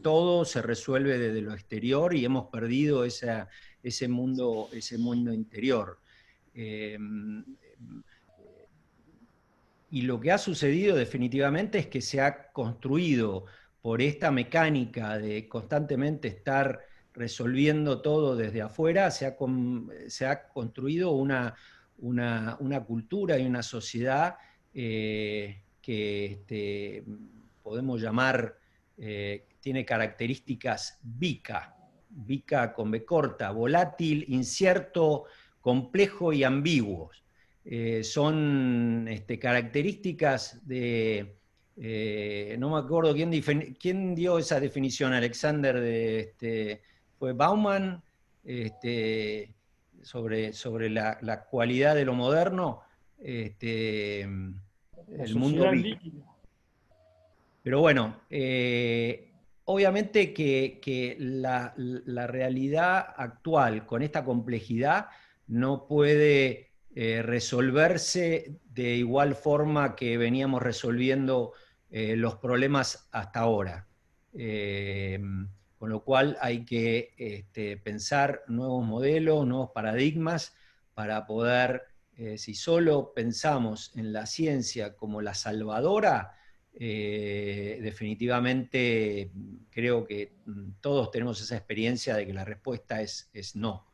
Todo se resuelve desde lo exterior y hemos perdido ese mundo interior. Y lo que ha sucedido definitivamente es que se ha construido por esta mecánica de constantemente estar resolviendo todo desde afuera, se ha construido una cultura y una sociedad que podemos llamar, tiene características VICA con B corta, volátil, incierto, complejo y ambiguo. Son características de... no me acuerdo quién dio esa definición, Alexander, fue Bauman, sobre la cualidad de lo moderno, el mundo líquido. Pero bueno, obviamente que la realidad actual, con esta complejidad, no puede resolverse de igual forma que veníamos resolviendo los problemas hasta ahora. Con lo cual hay que pensar nuevos modelos, nuevos paradigmas para poder, si solo pensamos en la ciencia como la salvadora, definitivamente creo que todos tenemos esa experiencia de que la respuesta es no.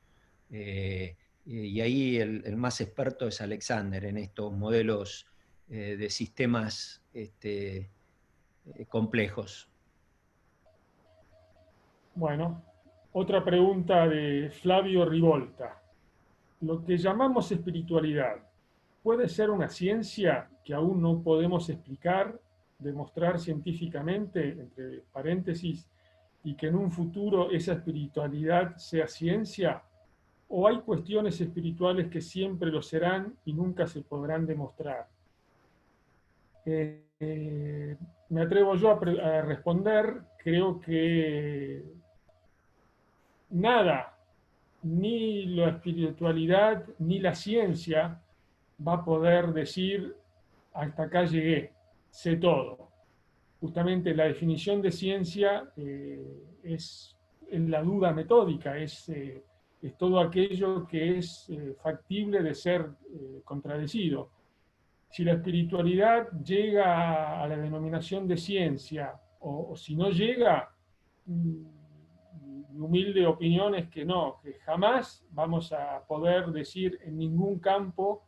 Y ahí el más experto es Alexander en estos modelos de sistemas complejos. Bueno, otra pregunta de Flavio Rivolta. Lo que llamamos espiritualidad, ¿puede ser una ciencia que aún no podemos explicar, demostrar científicamente, entre paréntesis, y que en un futuro esa espiritualidad sea ciencia? ¿O hay cuestiones espirituales que siempre lo serán y nunca se podrán demostrar? Me atrevo yo a responder, creo que nada, ni la espiritualidad, ni la ciencia va a poder decir, hasta acá llegué, sé todo. Justamente la definición de ciencia es la duda metódica, es todo aquello que es factible de ser contradecido. Si la espiritualidad llega a la denominación de ciencia, o si no llega, mi humilde opinión es que no, que jamás vamos a poder decir en ningún campo,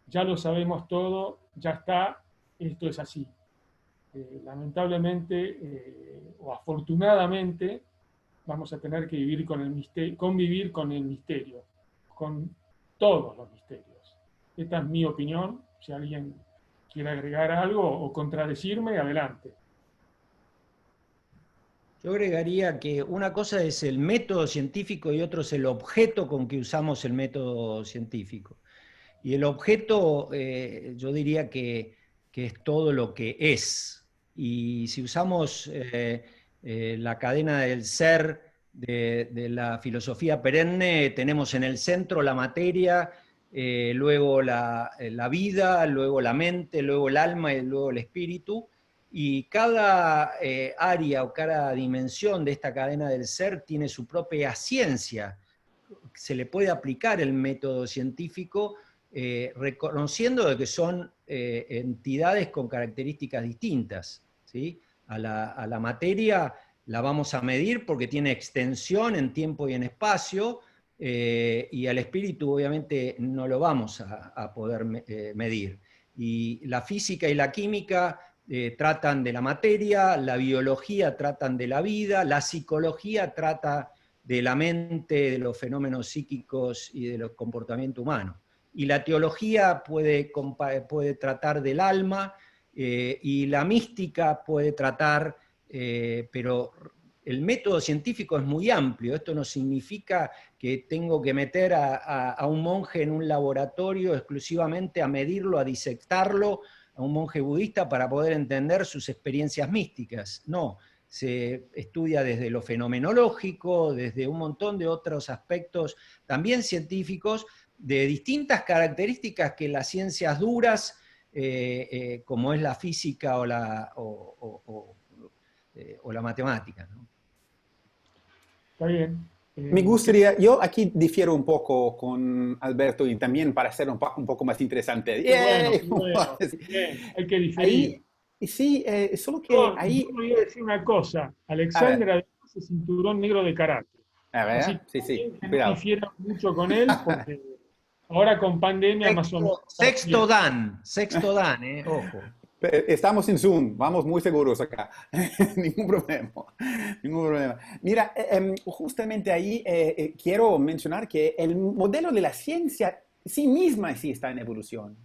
ya lo sabemos todo, ya está, esto es así. Lamentablemente o afortunadamente vamos a tener que convivir con el misterio, con todos los misterios. Esta es mi opinión. Si alguien quiere agregar algo o contradecirme, adelante. Yo agregaría que una cosa es el método científico y otro es el objeto con que usamos el método científico. Y el objeto, yo diría que que es todo lo que es. Y si usamos la cadena del ser de la filosofía perenne, tenemos en el centro la materia, luego la vida, luego la mente, luego el alma y luego el espíritu. Y cada área o cada dimensión de esta cadena del ser tiene su propia ciencia. Se le puede aplicar el método científico reconociendo de que son entidades con características distintas, ¿sí? A la materia la vamos a medir porque tiene extensión en tiempo y en espacio, y al espíritu obviamente no lo vamos a poder medir. Y la física y la química tratan de la materia, la biología tratan de la vida, la psicología trata de la mente, de los fenómenos psíquicos y de los comportamientos humanos. Y la teología puede tratar del alma, y la mística puede tratar, pero el método científico es muy amplio. Esto no significa que tengo que meter a un monje en un laboratorio exclusivamente a medirlo, a disectarlo, a un monje budista para poder entender sus experiencias místicas. No, se estudia desde lo fenomenológico, desde un montón de otros aspectos también científicos, de distintas características que las ciencias duras, como es la física o la matemática, ¿no? Está bien. Me gustaría, yo aquí difiero un poco con Alberto y también para hacer un poco más interesante. Bueno, bien, hay que diferir. Ahí, sí, solo que ahí... Yo voy a decir una cosa. A Alexander ver. además es cinturón negro de karate. A ver, Así que sí, no cuidado. difiera mucho con él, porque ahora con pandemia más o menos... Sexto dan, ojo. Estamos en Zoom, vamos muy seguros acá. Ningún problema, ningún problema. Mira, justamente ahí quiero mencionar que el modelo de la ciencia sí misma sí está en evolución.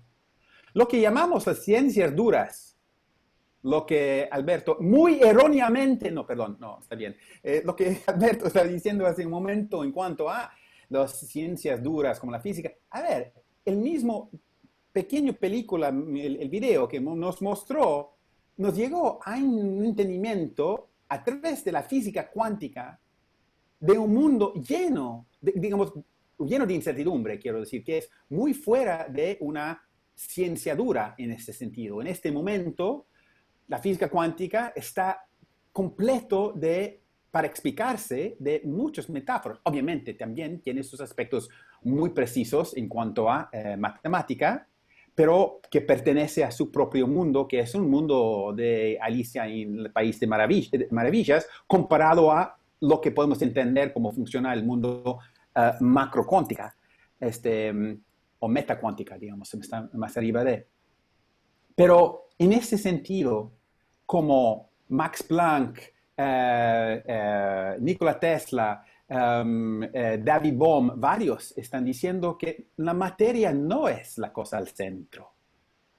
Lo que llamamos las ciencias duras, lo que Alberto muy erróneamente, está bien, lo que Alberto está diciendo hace un momento en cuanto a las ciencias duras como la física, a ver, el mismo pequeño película, el video que nos mostró, nos llegó a un entendimiento a través de la física cuántica de un mundo lleno de incertidumbre, quiero decir, que es muy fuera de una ciencia dura en este sentido. En este momento, la física cuántica está completo para explicarse de muchas metáforas. Obviamente también tiene sus aspectos muy precisos en cuanto a matemática, pero que pertenece a su propio mundo, que es un mundo de Alicia en el País de Maravillas, comparado a lo que podemos entender cómo funciona el mundo macrocuántica, o metacuántica, digamos, está más arriba de. Pero en ese sentido, como Max Planck, Nikola Tesla, David Bohm, varios están diciendo que la materia no es la cosa al centro.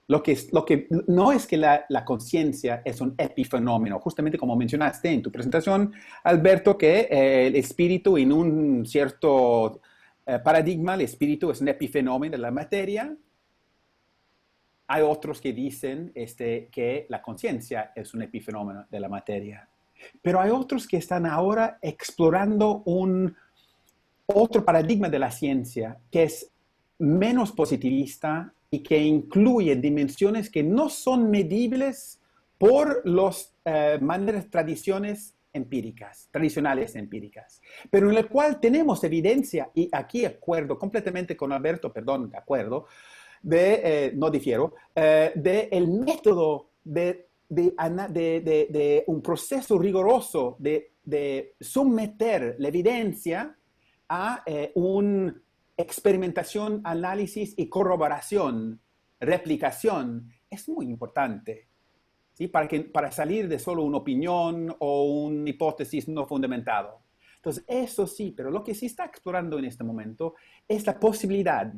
Lo que no es que la conciencia es un epifenómeno, justamente como mencionaste en tu presentación, Alberto, que el espíritu en un cierto paradigma, el espíritu es un epifenómeno de la materia. Hay otros que dicen que la conciencia es un epifenómeno de la materia. Pero hay otros que están ahora explorando otro paradigma de la ciencia que es menos positivista y que incluye dimensiones que no son medibles por las tradicionales empíricas, pero en el cual tenemos evidencia, y aquí acuerdo completamente con Alberto, no difiero, del método de un proceso riguroso de someter la evidencia a una experimentación, análisis y corroboración, replicación, es muy importante, ¿sí? Para salir de solo una opinión o una hipótesis no fundamentado. Entonces, eso sí, pero lo que se está explorando en este momento es la posibilidad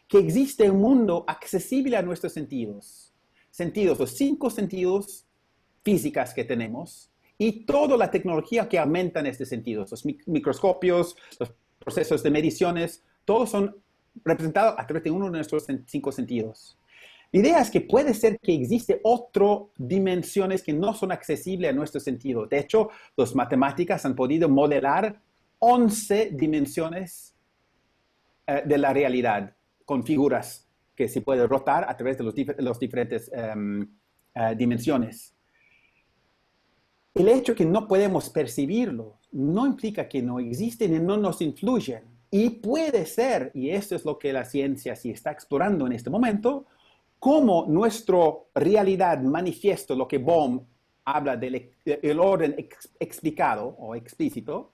que existe un mundo accesible a nuestros sentidos, los 5 sentidos físicas que tenemos y toda la tecnología que aumenta en estos sentidos, los microscopios, los procesos de mediciones, todos son representados a través de uno de nuestros 5 sentidos. La idea es que puede ser que existe otras dimensiones que no son accesibles a nuestro sentido. De hecho, los matemáticas han podido modelar 11 dimensiones de la realidad con figuras que se pueden rotar a través de los diferentes dimensiones. El hecho que no podemos percibirlo no implica que no existen y no nos influyen. Y puede ser, y esto es lo que la ciencia sí está explorando en este momento, cómo nuestra realidad manifiesto, lo que Bohm habla del orden explicado o explícito,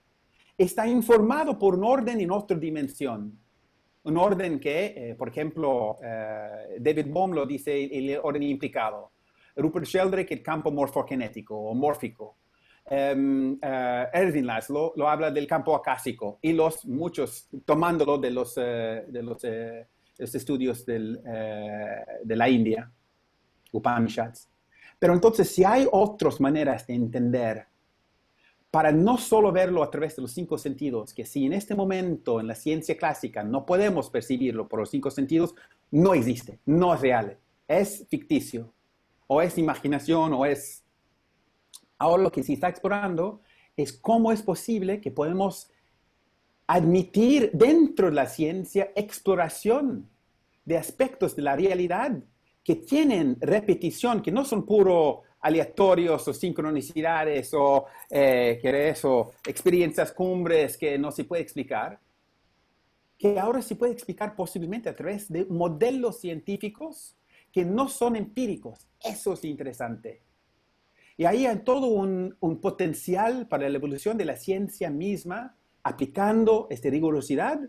está informado por un orden en otra dimensión. Un orden que, por ejemplo, David Bohm lo dice el orden implicado. Rupert Sheldrake, el campo morfogenético o mórfico. Erwin Laszlo lo habla del campo acásico y muchos tomándolo de los estudios de la India, Upanishads. Pero entonces, si hay otras maneras de entender, para no solo verlo a través de los 5 sentidos, que si en este momento en la ciencia clásica no podemos percibirlo por los 5 sentidos, no existe, no es real, es ficticio, o es imaginación, o es... Ahora lo que se está explorando es cómo es posible que podemos admitir dentro de la ciencia exploración de aspectos de la realidad que tienen repetición, que no son puro aleatorios o sincronicidades o experiencias cumbres que no se puede explicar, que ahora se puede explicar posiblemente a través de modelos científicos que no son empíricos. Eso es interesante. Y ahí hay todo un potencial para la evolución de la ciencia misma, aplicando esta rigurosidad,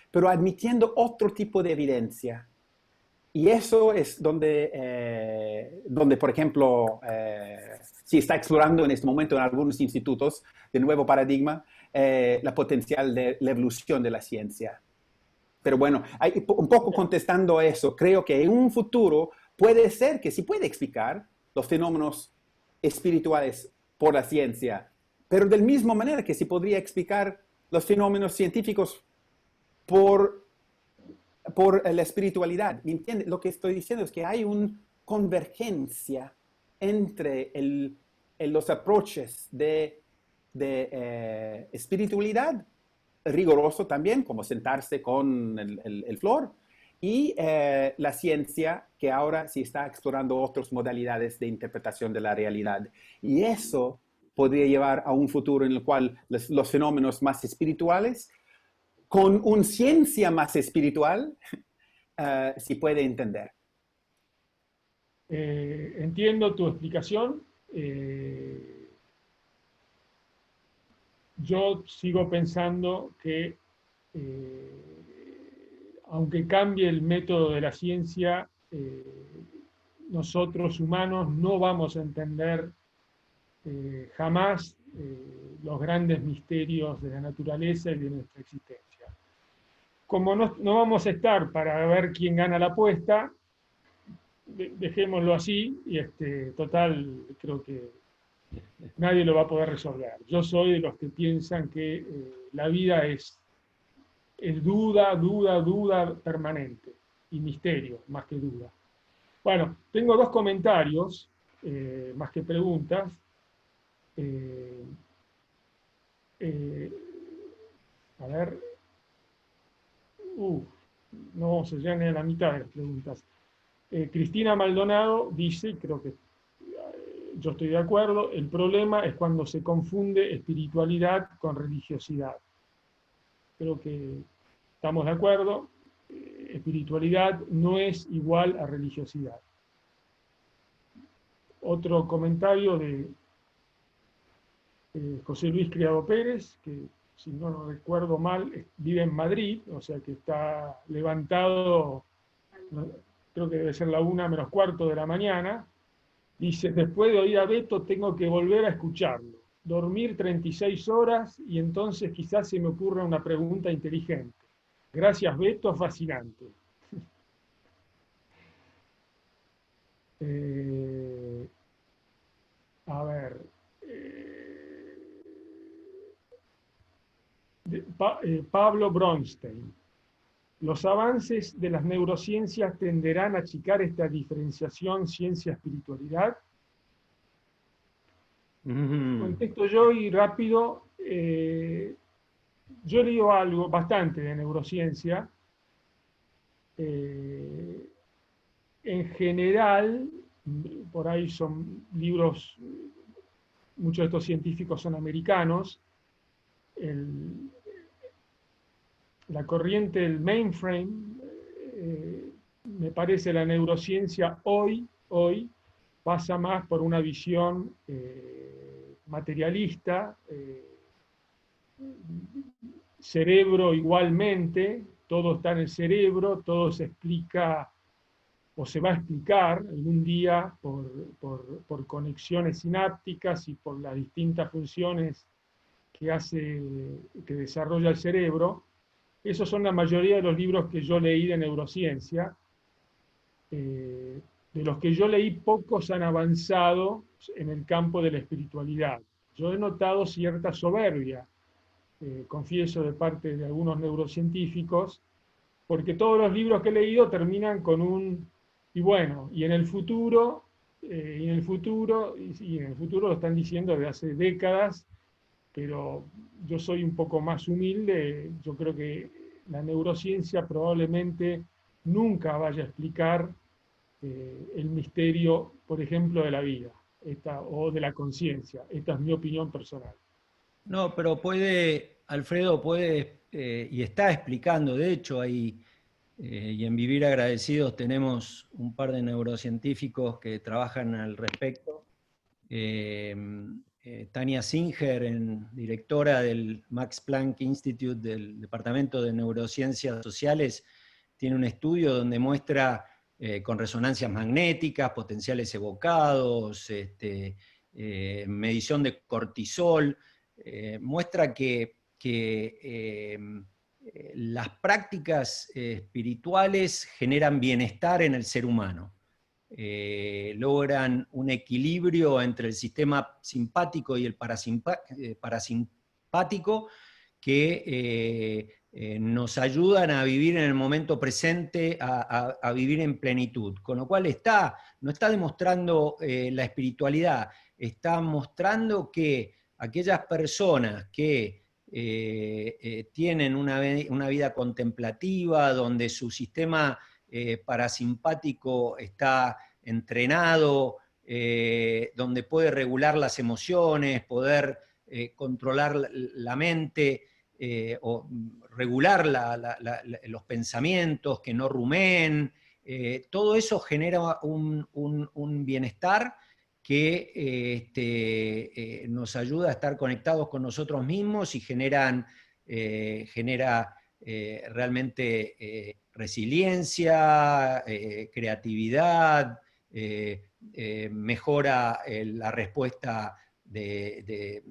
pero admitiendo otro tipo de evidencia. Y eso es donde por ejemplo, se está explorando en este momento en algunos institutos de nuevo paradigma, la potencial de la evolución de la ciencia. Pero bueno, un poco contestando a eso, creo que en un futuro puede ser que se puede explicar los fenómenos espirituales por la ciencia, pero de la misma manera que se podría explicar los fenómenos científicos por la espiritualidad. ¿Me entiendes? Lo que estoy diciendo es que hay una convergencia entre los approaches de espiritualidad riguroso también, como sentarse con el flor, y la ciencia que ahora sí está explorando otras modalidades de interpretación de la realidad. Y eso podría llevar a un futuro en el cual los fenómenos más espirituales, con una ciencia más espiritual, se puede entender. Entiendo tu explicación. Yo sigo pensando que aunque cambie el método de la ciencia, nosotros humanos no vamos a entender jamás los grandes misterios de la naturaleza y de nuestra existencia. Como no vamos a estar para ver quién gana la apuesta, dejémoslo así, y total, creo que nadie lo va a poder resolver. Yo soy de los que piensan que la vida es duda, duda, duda permanente, y misterio, más que duda. Bueno, tengo 2 comentarios, más que preguntas. A ver, no se llegan a la mitad de las preguntas. Cristina Maldonado dice, creo que yo estoy de acuerdo, el problema es cuando se confunde espiritualidad con religiosidad. Creo que estamos de acuerdo, espiritualidad no es igual a religiosidad. Otro comentario de José Luis Criado Pérez, que si no recuerdo mal, vive en Madrid, o sea que está levantado, creo que debe ser la 1:45 de la mañana. Dice, después de oír a Beto tengo que volver a escucharlo, dormir 36 horas y entonces quizás se me ocurra una pregunta inteligente. Gracias Beto, fascinante. A ver, Pablo Bronstein los avances de las neurociencias tenderán a achicar esta diferenciación ciencia-espiritualidad. Contesto yo y rápido. Yo he leído bastante de neurociencia. En general, por ahí son libros, muchos de estos científicos son americanos. La corriente del mainframe, me parece la neurociencia hoy pasa más por una visión materialista, cerebro igualmente, todo está en el cerebro, todo se explica o se va a explicar algún día por conexiones sinápticas y por las distintas funciones que desarrolla el cerebro. Esos son la mayoría de los libros que yo leí de neurociencia. De los que yo leí, pocos han avanzado en el campo de la espiritualidad. Yo he notado cierta soberbia, confieso, de parte de algunos neurocientíficos, porque todos los libros que he leído terminan con un, y bueno, y en el futuro lo están diciendo desde hace décadas, pero yo soy un poco más humilde. Yo creo que la neurociencia probablemente nunca vaya a explicar el misterio, por ejemplo, de la vida o de la conciencia. Esta es mi opinión personal. No, pero Alfredo puede, y está explicando, de hecho, ahí, y en Vivir Agradecidos tenemos un par de neurocientíficos que trabajan al respecto. Tania Singer, directora del Max Planck Institute del Departamento de Neurociencias Sociales, tiene un estudio donde muestra con resonancias magnéticas, potenciales evocados, medición de cortisol, muestra que las prácticas espirituales generan bienestar en el ser humano. Logran un equilibrio entre el sistema simpático y el parasimpático que nos ayudan a vivir en el momento presente, a vivir en plenitud. Con lo cual no está demostrando la espiritualidad, está mostrando que aquellas personas que tienen una vida contemplativa, donde su sistema parasimpático está entrenado, donde puede regular las emociones, poder controlar la mente, o regular los pensamientos, que no rumeen, todo eso genera un bienestar que nos ayuda a estar conectados con nosotros mismos y genera realmente resiliencia, creatividad, mejora la respuesta del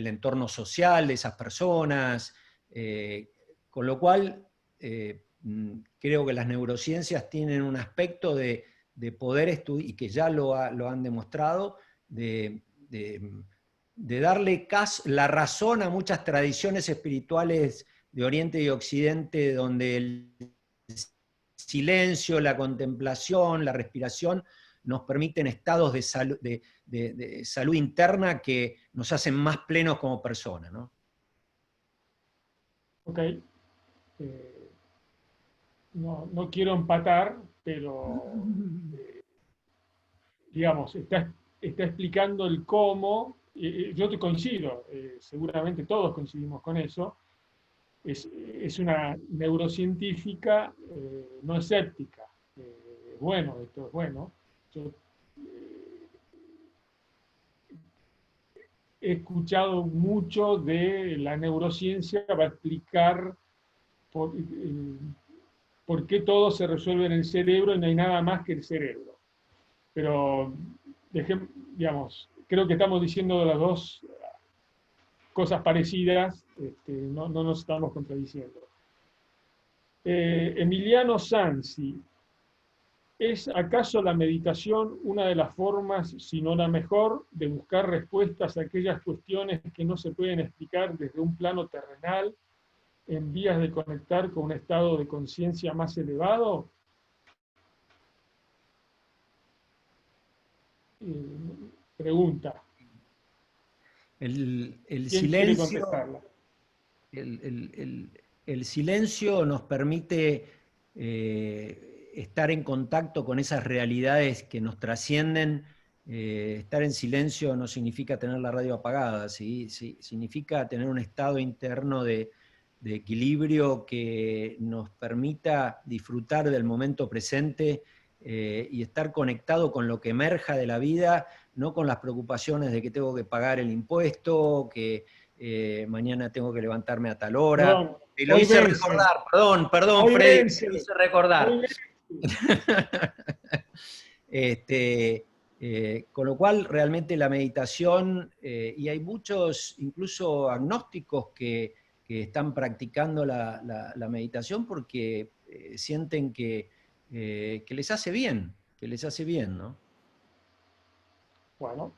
entorno social de esas personas, con lo cual creo que las neurociencias tienen un aspecto de poder estudiar, y que ya lo han demostrado, de darle la razón a muchas tradiciones espirituales de Oriente y Occidente, donde el silencio, la contemplación, la respiración nos permiten estados de salud interna que nos hacen más plenos como personas, ¿no? Ok. No quiero empatar, pero digamos, está explicando el cómo. Yo te coincido, seguramente todos coincidimos con eso. Es una neurocientífica no escéptica. Bueno, esto es bueno. Yo he escuchado mucho de la neurociencia para explicar por qué todo se resuelve en el cerebro y no hay nada más que el cerebro. Pero, digamos, creo que estamos diciendo las dos cosas parecidas, no nos estamos contradiciendo. Emiliano Sansi, ¿es acaso la meditación una de las formas, si no la mejor, de buscar respuestas a aquellas cuestiones que no se pueden explicar desde un plano terrenal en vías de conectar con un estado de conciencia más elevado? Pregunta. El ¿Quién quiere silencio, contestarla? el silencio nos permite estar en contacto con esas realidades que nos trascienden. Estar en silencio no significa tener la radio apagada, ¿sí? Significa tener un estado interno de equilibrio que nos permita disfrutar del momento presente y estar conectado con lo que emerja de la vida, no con las preocupaciones de que tengo que pagar el impuesto, que mañana tengo que levantarme a tal hora. Perdón, Te lo hoy hice vence. recordar, perdón, Hoy Freddy, vence. te lo hice recordar. Hoy vence. Con lo cual, realmente la meditación, y hay muchos, incluso agnósticos, que están practicando la meditación porque sienten que les hace bien, ¿no? Bueno,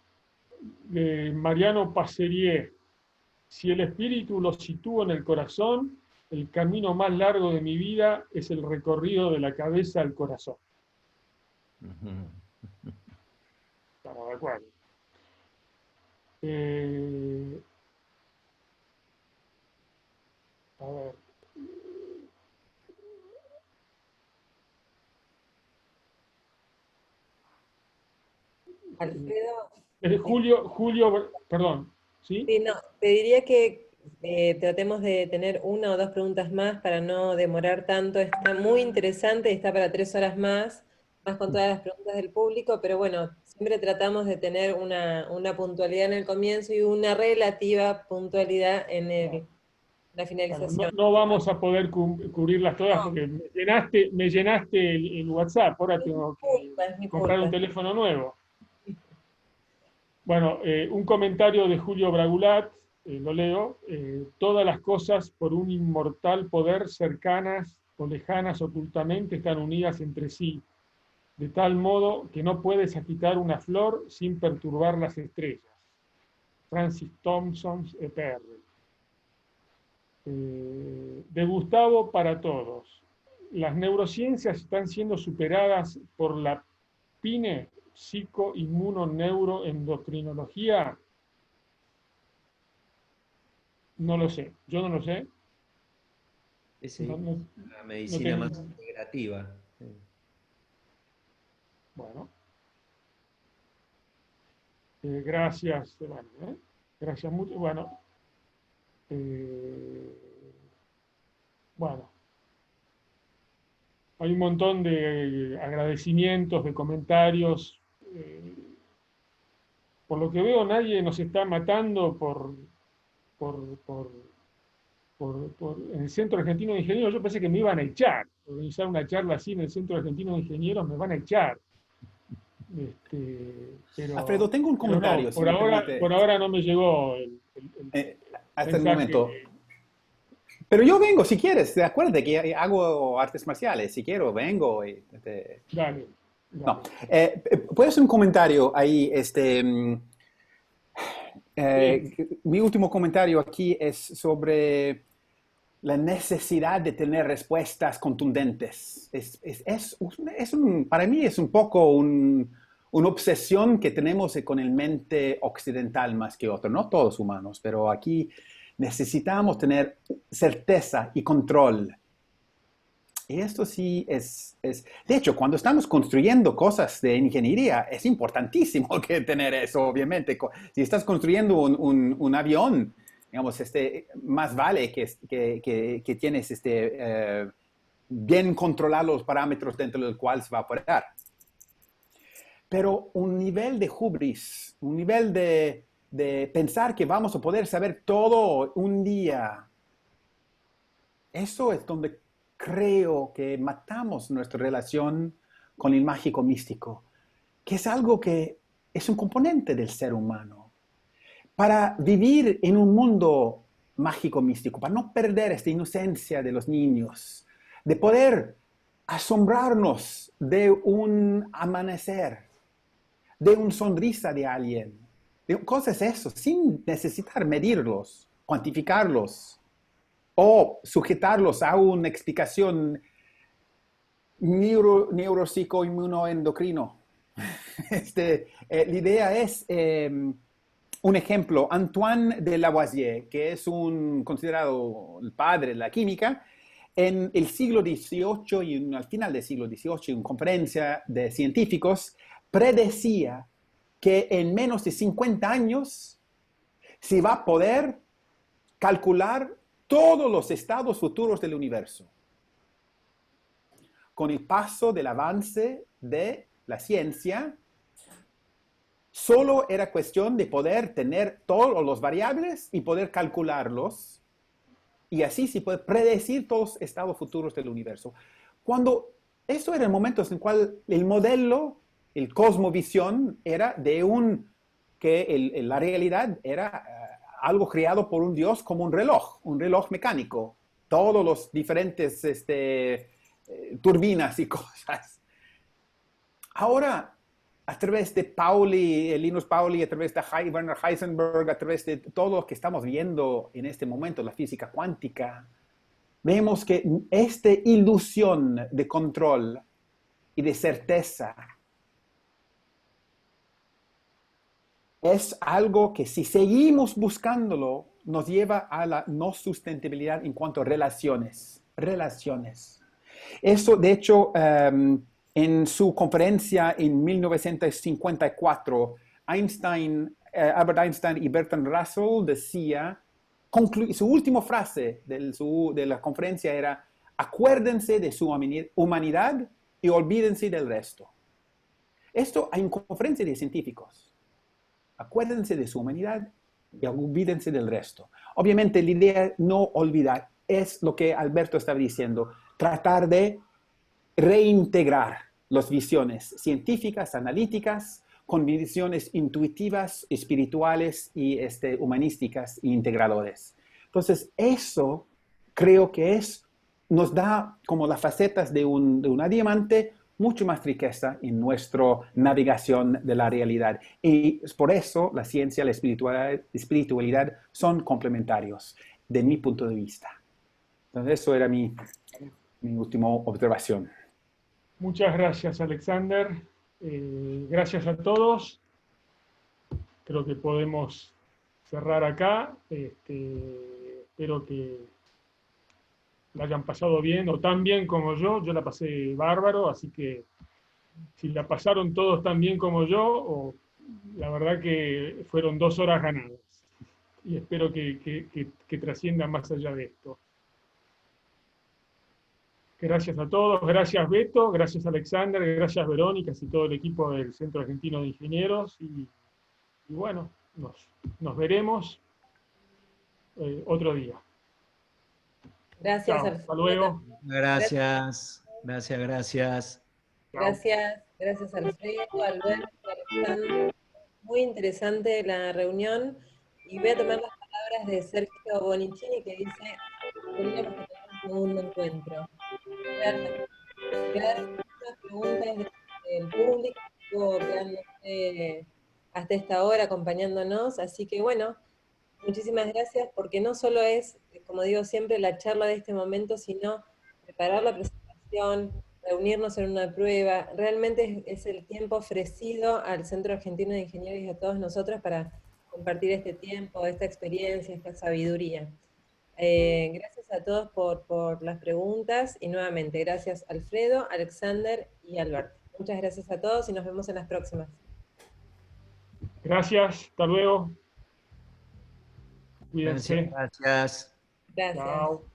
Mariano Passerier, si el espíritu lo sitúo en el corazón, el camino más largo de mi vida es el recorrido de la cabeza al corazón. Estamos de acuerdo. A ver. Alfredo, Julio, perdón, ¿sí? sí, no, te diría que tratemos de tener una o dos preguntas más para no demorar tanto. Está muy interesante, está para 3 horas más con todas las preguntas del público, pero bueno, siempre tratamos de tener una puntualidad en el comienzo y una relativa puntualidad en la Bueno, finalización. no vamos a poder cubrirlas todas porque me llenaste el WhatsApp, ahora tengo Es mi que comprar un culpa. teléfono nuevo. Bueno, un comentario de Julio Bragulat, lo leo. Todas las cosas por un inmortal poder cercanas o lejanas ocultamente están unidas entre sí, de tal modo que no puedes agitar una flor sin perturbar las estrellas. Francis Thompson, EPR. De Gustavo para todos. Las neurociencias están siendo superadas por la PINE, psico-inmuno-neuroendocrinología. No lo sé, yo no lo sé. Sí, No la medicina tengo... más integrativa. Sí. Bueno. Gracias, gracias mucho. Bueno. Bueno. Hay un montón de agradecimientos, de comentarios. Por lo que veo, nadie nos está matando en el Centro Argentino de Ingenieros. Yo pensé que me iban a echar. Organizar una charla así en el Centro Argentino de Ingenieros me van a echar. Alfredo, tengo un comentario, no, si me permite. por ahora no me llegó el hasta el mensaje. momento. Pero yo vengo, si quieres, acuérdate que hago artes marciales, si quiero, vengo. Dale. No, puedes hacer un comentario ahí, mi último comentario aquí es sobre la necesidad de tener respuestas contundentes. Para mí es un poco una obsesión que tenemos con el mente occidental más que otro, no todos humanos, pero aquí necesitamos tener certeza y control. Y esto sí es... De hecho, cuando estamos construyendo cosas de ingeniería, es importantísimo que tener eso, obviamente. Si estás construyendo un avión, digamos, más vale que tienes bien controlados los parámetros dentro del cual se va a operar. Pero un nivel de hubris, un nivel de pensar que vamos a poder saber todo un día, eso es donde creo que matamos nuestra relación con el mágico místico, que es algo que es un componente del ser humano. Para vivir en un mundo mágico místico, para no perder esta inocencia de los niños, de poder asombrarnos de un amanecer, de una sonrisa de alguien, de cosas eso, sin necesitar medirlos, cuantificarlos. o sujetarlos a una explicación neuropsicoinmunoendocrino. La idea es, un ejemplo, Antoine de Lavoisier, que es considerado el padre de la química, en el siglo XVIII y al final del siglo XVIII, en conferencia de científicos, predecía que en menos de 50 años se va a poder calcular todos los estados futuros del universo. Con el paso del avance de la ciencia, solo era cuestión de poder tener todos los variables y poder calcularlos, y así se puede predecir todos los estados futuros del universo. Cuando eso era el momento en el cual el modelo, el cosmovisión, era de que la realidad era algo creado por un Dios como un reloj mecánico, todos los diferentes turbinas y cosas. Ahora, a través de Linus Pauling, a través de Werner Heisenberg, a través de todo lo que estamos viendo en este momento, la física cuántica, vemos que esta ilusión de control y de certeza es algo que, si seguimos buscándolo, nos lleva a la no sustentabilidad en cuanto a relaciones. Eso, de hecho, en su conferencia en 1954, Albert Einstein y Bertrand Russell decía, su última frase de la conferencia era: acuérdense de su humanidad y olvídense del resto. Esto hay en conferencia de científicos. Acuérdense de su humanidad y olvídense del resto. Obviamente la idea no olvidar es lo que Alberto estaba diciendo, tratar de reintegrar las visiones científicas, analíticas, con visiones intuitivas, espirituales y humanísticas e integradoras. Entonces, eso creo que nos da como las facetas de una diamante, mucho más riqueza en nuestra navegación de la realidad. Y por eso la ciencia y la espiritualidad son complementarios, de mi punto de vista. Entonces, eso era mi última observación. Muchas gracias, Alexander. Gracias a todos. Creo que podemos cerrar acá. Espero que la hayan pasado bien o tan bien como yo. Yo la pasé bárbaro, así que si la pasaron todos tan bien como yo, la verdad que fueron 2 horas ganadas. Y espero que trasciendan más allá de esto. Gracias a todos, gracias Beto, gracias Alexander, gracias Verónica y todo el equipo del Centro Argentino de Ingenieros. Y bueno, nos veremos otro día. Gracias. Chao, hasta luego. Gracias. Gracias Alfredo, Alberto, Alexander. Muy interesante la reunión. Y voy a tomar las palabras de Sergio Bonicini, que dice: tendríamos que tener un segundo encuentro. Gracias. Muchas preguntas del público que estuvo quedándose hasta esta hora acompañándonos. Así que bueno, muchísimas gracias, porque no solo es, como digo siempre, la charla de este momento, sino preparar la presentación, reunirnos en una prueba. Realmente es el tiempo ofrecido al Centro Argentino de Ingenieros y a todos nosotros para compartir este tiempo, esta experiencia, esta sabiduría. Gracias a todos por las preguntas, y nuevamente gracias Alfredo, Alexander y Alberto. Muchas gracias a todos y nos vemos en las próximas. Gracias, hasta luego. Cuídense. Gracias. Gracias. Chao.